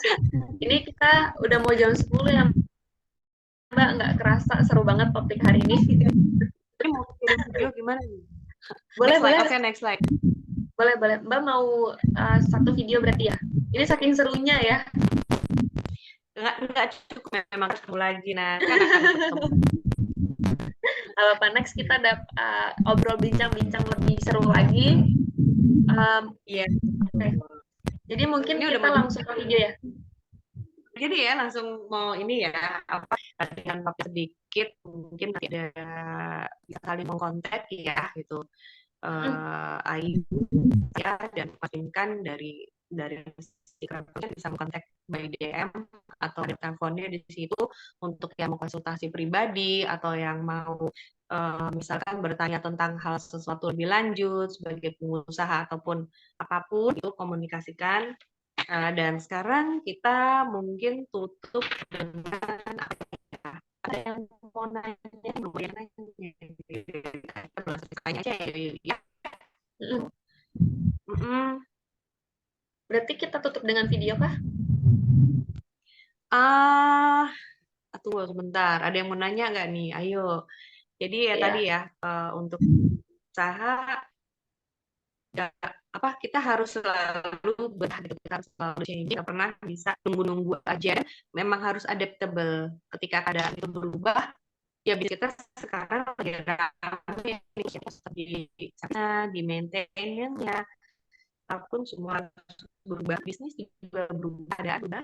Ini kita udah mau jam 10 ya Mbak, nggak kerasa seru banget topik hari ini. Ini mau kirim video gimana nih? Boleh. Oke, next slide. Boleh. Mbak mau satu video berarti ya? Ini saking serunya ya. Nggak cukup, memang ketemu lagi. Nah, kan akan ketemu. Apa next kita obrol bincang-bincang lebih seru lagi. Iya. Okay. Jadi mungkin ini kita langsung ke video ya. Jadi ya langsung mau ini ya, apa dengan waktu sedikit mungkin ada bisa saling mengkontak ya gitu. Ayu ya, dan pastikan dari bisa mengkontak by DM atau ada teleponnya di situ untuk yang mau konsultasi pribadi atau yang mau misalkan bertanya tentang hal sesuatu lebih lanjut sebagai pengusaha ataupun apapun itu komunikasikan. Dan sekarang kita mungkin tutup dengan apa ya? Ada yang mau nanya, belum ada yang nanya. Kita langsung tanya aja ya. Berarti kita tutup dengan video kah? Tunggu sebentar. Ada yang mau nanya nggak nih? Ayo. Jadi ya tadi ya untuk usaha ya, kita harus selalu kita selalu change, nggak pernah bisa nunggu-nunggu aja. Memang harus adaptable. Ketika keadaan itu berubah, ya kita sekarang lagi ramai di maintain-nya, apapun semua berubah, bisnis juga berubah, ada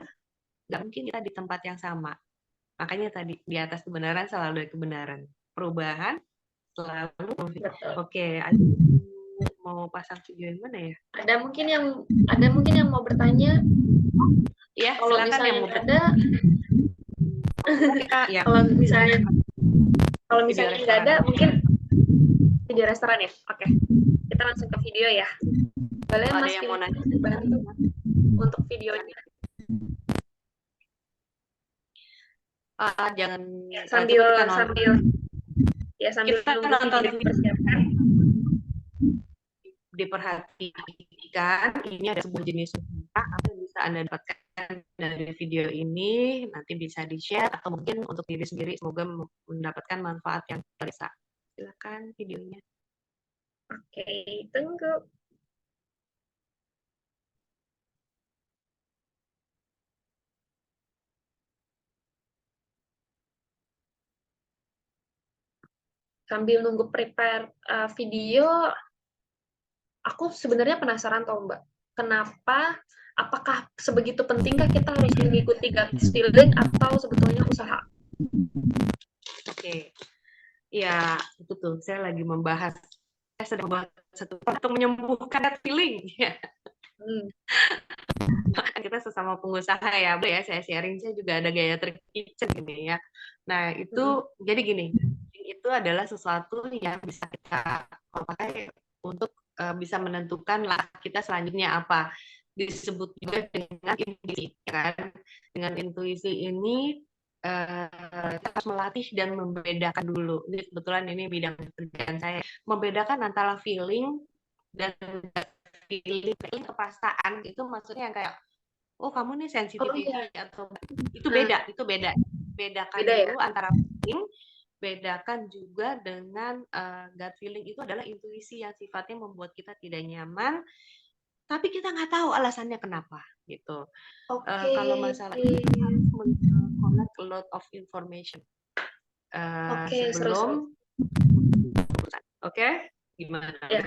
nggak mungkin kita di tempat yang sama. Makanya tadi di atas kebenaran selalu ada kebenaran. Perubahan selalu. Oke, mau pasang video yang mana ya? Ada mungkin yang mau bertanya. Ya, kalau silakan yang mau ada. Ya. Kalau misalnya nggak ada, mungkin video restoran ya. Oke, kita langsung ke video ya. Boleh Mas yang mau nanya bantu untuk videonya. Jangan sambil kita nonton dipersiapkan. Diperhatikan, ini ada sebuah jenis apa yang bisa Anda dapatkan dari video ini, nanti bisa di-share atau mungkin untuk diri sendiri semoga mendapatkan manfaat yang bisa. Silakan videonya. Oke, tunggu. Sambil nunggu prepare video, aku sebenarnya penasaran tau Mbak, apakah sebegitu pentingkah kita harus mengikuti gut feeling atau sebetulnya usaha? Oke. Ya, itu tuh, saya lagi membahas, saya sedang membahas satu untuk menyembuhkan gut feeling. Kita sesama pengusaha ya, Bu ya, saya sharing, saya juga ada gaya trik kitchen gini ya. Nah, itu jadi gini, itu adalah sesuatu yang bisa kita pakai untuk bisa menentukan lah kita selanjutnya apa. Disebut juga dengan intuisi kan. Dengan intuisi ini kita harus melatih dan membedakan dulu. Ini kebetulan ini bidang pekerjaan saya. Membedakan antara feeling dan feeling kepaksaan itu maksudnya yang kayak oh kamu nih sensitif atau itu beda bedakan dulu ya? Antara feeling, bedakan juga dengan gut feeling itu adalah intuisi yang sifatnya membuat kita tidak nyaman tapi kita nggak tahu alasannya kenapa gitu. Kalau masalah ini collect a lot of information sebelum gimana ya.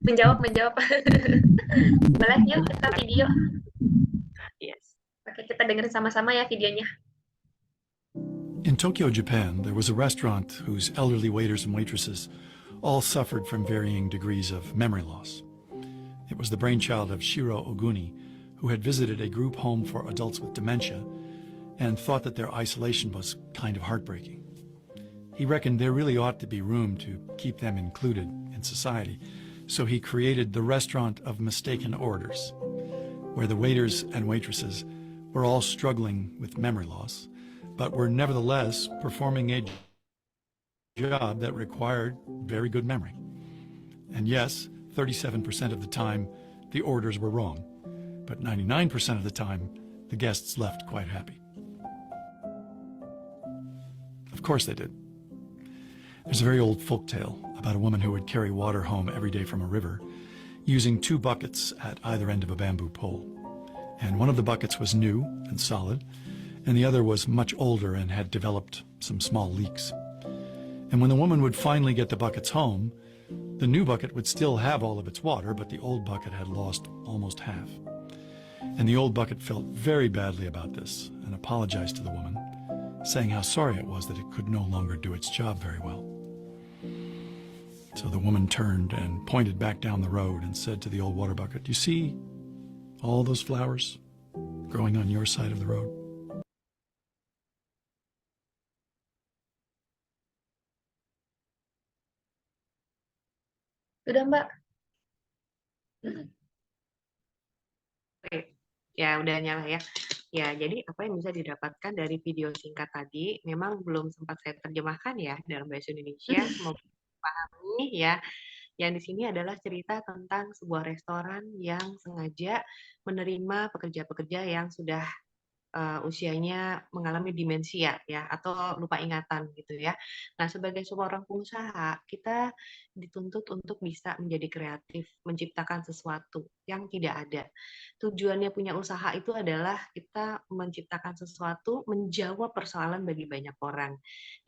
Menjawab boleh yuk kita video. Yes. Oke, kita dengerin sama-sama ya videonya. In Tokyo, Japan, there was a restaurant whose elderly waiters and waitresses all suffered from varying degrees of memory loss. It was the brainchild of Shiro Oguni, who had visited a group home for adults with dementia and thought that their isolation was kind of heartbreaking. He reckoned there really ought to be room to keep them included in society, so he created the Restaurant of Mistaken Orders, where the waiters and waitresses were all struggling with memory loss, but were nevertheless performing a job that required very good memory. And yes, 37% of the time, the orders were wrong, but 99% of the time, the guests left quite happy. Of course they did. There's a very old folk tale about a woman who would carry water home every day from a river, using 2 buckets at either end of a bamboo pole. And one of the buckets was new and solid, and the other was much older and had developed some small leaks. And when the woman would finally get the buckets home, the new bucket would still have all of its water, but the old bucket had lost almost half. And the old bucket felt very badly about this and apologized to the woman, saying how sorry it was that it could no longer do its job very well. So the woman turned and pointed back down the road and said to the old water bucket, "You see all those flowers growing on your side of the road? Sudah, Mbak. Oke. Ya, udah nyala ya. Ya, jadi apa yang bisa didapatkan dari video singkat tadi memang belum sempat saya terjemahkan ya dalam bahasa Indonesia. Semoga dipahami ya. Yang di sini adalah cerita tentang sebuah restoran yang sengaja menerima pekerja-pekerja yang sudah usianya mengalami demensia ya atau lupa ingatan gitu ya. Nah, sebagai seorang pengusaha, kita dituntut untuk bisa menjadi kreatif, menciptakan sesuatu yang tidak ada. Tujuannya punya usaha itu adalah kita menciptakan sesuatu menjawab persoalan bagi banyak orang.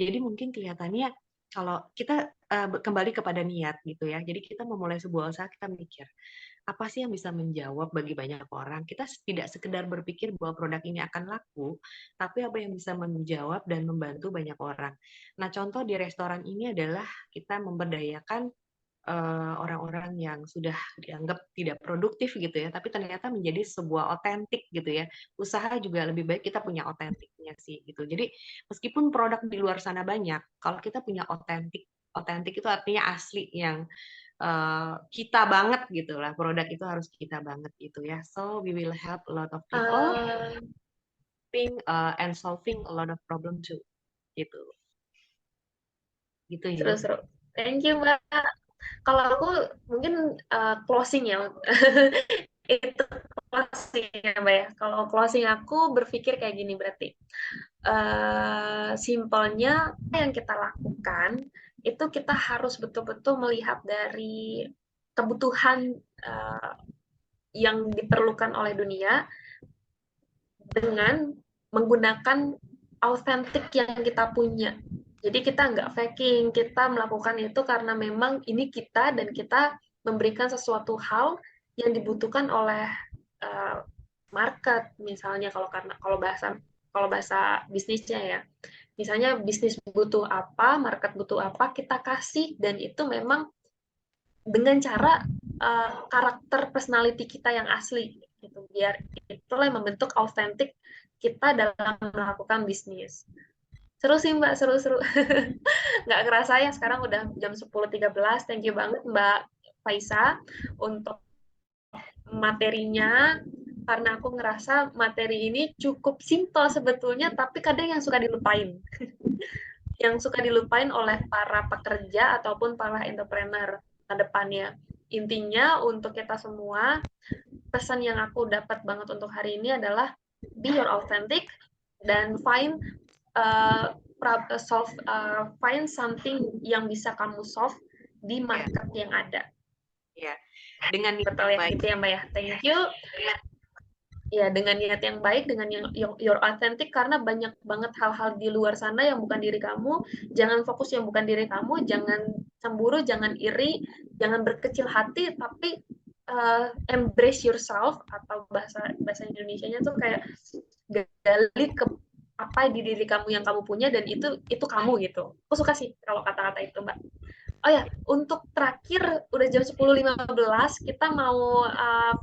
Jadi mungkin kelihatannya kalau kita kembali kepada niat gitu ya. Jadi kita memulai sebuah usaha, kita mikir apa sih yang bisa menjawab bagi banyak orang? Kita tidak sekedar berpikir bahwa produk ini akan laku, tapi apa yang bisa menjawab dan membantu banyak orang. Nah, contoh di restoran ini adalah kita memberdayakan orang-orang yang sudah dianggap tidak produktif gitu ya, tapi ternyata menjadi sebuah otentik gitu ya. Usaha juga lebih baik kita punya otentiknya sih gitu. Jadi meskipun produk di luar sana banyak, kalau kita punya otentik, otentik itu artinya asli yang kita banget gitu lah, produk itu harus kita banget gitu ya. So we will help a lot of people and solving a lot of problem too gitu. Gitu ya. Seru-seru. Thank you, Mbak. Kalau aku mungkin closing ya. Itu closing ya, Mbak ya. Kalau closing aku berpikir kayak gini berarti. Simpelnya apa yang kita lakukan itu kita harus betul-betul melihat dari kebutuhan yang diperlukan oleh dunia dengan menggunakan autentik yang kita punya. Jadi kita nggak faking, kita melakukan itu karena memang ini kita dan kita memberikan sesuatu hal yang dibutuhkan oleh market, misalnya kalau bahasa bisnisnya ya. Misalnya bisnis butuh apa, market butuh apa, kita kasih, dan itu memang dengan cara karakter personality kita yang asli gitu, biar itulah yang membentuk autentik kita dalam melakukan bisnis. Seru sih Mbak, seru-seru. Nggak kerasa ya sekarang udah jam 10.13. Thank you banget Mbak Faisa untuk materinya, karena aku ngerasa materi ini cukup simpel sebetulnya, tapi kadang yang suka dilupain. Yang suka dilupain oleh para pekerja ataupun para entrepreneur ke depannya. Intinya untuk kita semua, pesan yang aku dapat banget untuk hari ini adalah be your authentic dan find something yang bisa kamu solve di market yang ada. Ya, dengan niat betul ya, baik. Gitu ya Mbak ya. Thank you. Ya, dengan niat yang baik, dengan your authentic, karena banyak banget hal-hal di luar sana yang bukan diri kamu. Jangan fokus yang bukan diri kamu, jangan cemburu, jangan iri, jangan berkecil hati, tapi embrace yourself, atau bahasa Indonesianya tuh kayak gali ke apa di diri kamu yang kamu punya, dan itu kamu gitu. Aku suka sih kalau kata-kata itu, Mbak. Oh ya, untuk terakhir udah jam 10.15, kita mau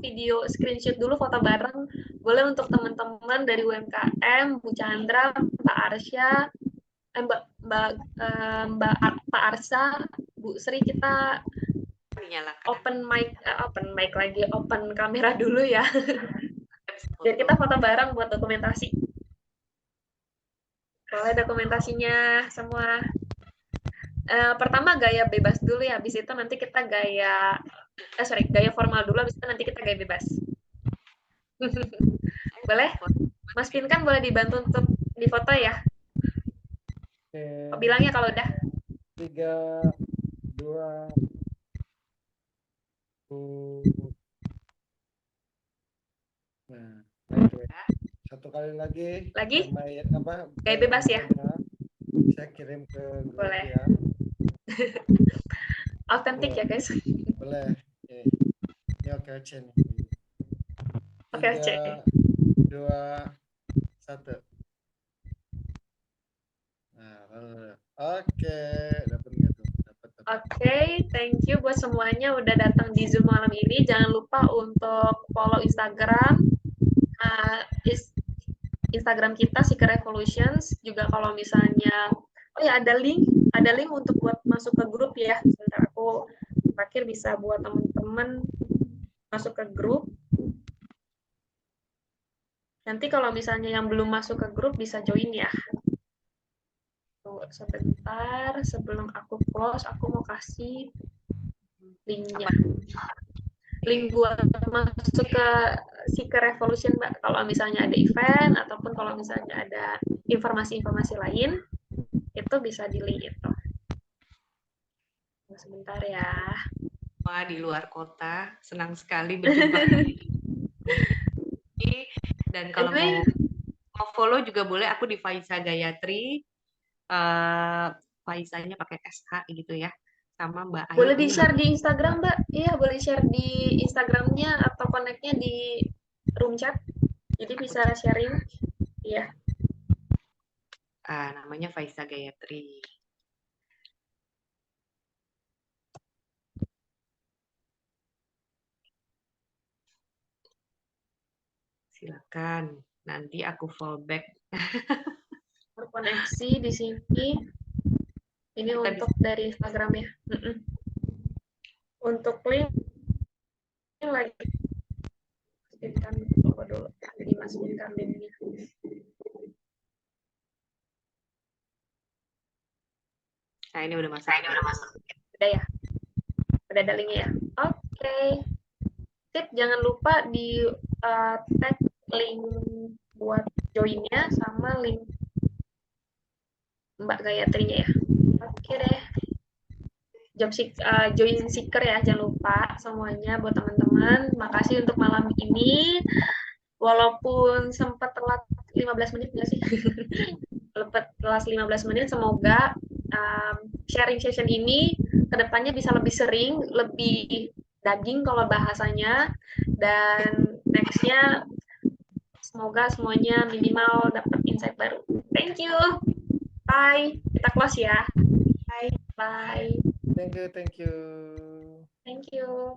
video screenshot dulu, foto bareng. Boleh untuk teman-teman dari UMKM, Bu Chandra, Mbak Arsya, Pak Arsa, Bu Sri, kita open kamera dulu ya. Biar kita foto bareng buat dokumentasi. Boleh dokumentasinya semua. Pertama gaya bebas dulu ya, habis itu nanti kita gaya formal dulu, habis itu nanti kita gaya bebas. Boleh? Mas Pinkan boleh dibantu untuk difoto ya? Bilangnya kalau udah. 3, 2, 1. Nah, satu kali lagi. Lagi? Gaya bebas ya? Saya kirim ke grup. Boleh. Ya. Autentik ya guys. Boleh. Ini oke nih. Oke, 3, 2, 1. Nah, oke, dapat nggak tuh? Oke, thank you buat semuanya udah datang di Zoom malam ini. Jangan lupa untuk follow Instagram, Instagram kita Seeker Revolutions. Juga kalau misalnya, oh ya ada link untuk buat masuk ke grup ya. Sebentar aku terakhir bisa buat teman-teman masuk ke grup. Nanti kalau misalnya yang belum masuk ke grup bisa join ya. Tunggu sebentar, sebelum aku close, aku mau kasih linknya. Link buat masuk ke Seeker Revolution, Mbak. Kalau misalnya ada event, ataupun kalau misalnya ada informasi-informasi lain, itu bisa di link itu. Tunggu sebentar ya. Wah, di luar kota, senang sekali berjumpa. Dan kalau mau follow juga boleh, aku di Faiza Gayatri. Faizanya pakai SH gitu ya, sama Mbak Ayu. Boleh di-share di Instagram, Mbak. Iya, boleh share di Instagramnya atau connect-nya di room chat. Jadi bisa sharing. Iya. Namanya Faiza Gayatri. Silakan, nanti aku fallback. Terkoneksi di sini. Ini Kita untuk dari Instagram ya. Untuk link lagi masukin dulu. Dimasukin linknya. Nah, ini udah masuk. Udah ya? Udah ada linknya ya? Oke. Sip, jangan lupa di tag link buat joinnya sama link Mbak Gayatrinya ya. Oke deh. Join Seeker ya, jangan lupa semuanya buat teman-teman. Makasih untuk malam ini. Walaupun sempat telat 15 menit nggak sih? Telat 15 menit, semoga sharing session ini kedepannya bisa lebih sering, lebih daging kalau bahasanya, dan nextnya semoga semuanya minimal dapat insight baru. Thank you. Bye. Kita close ya. Bye. Bye. Thank you. Thank you.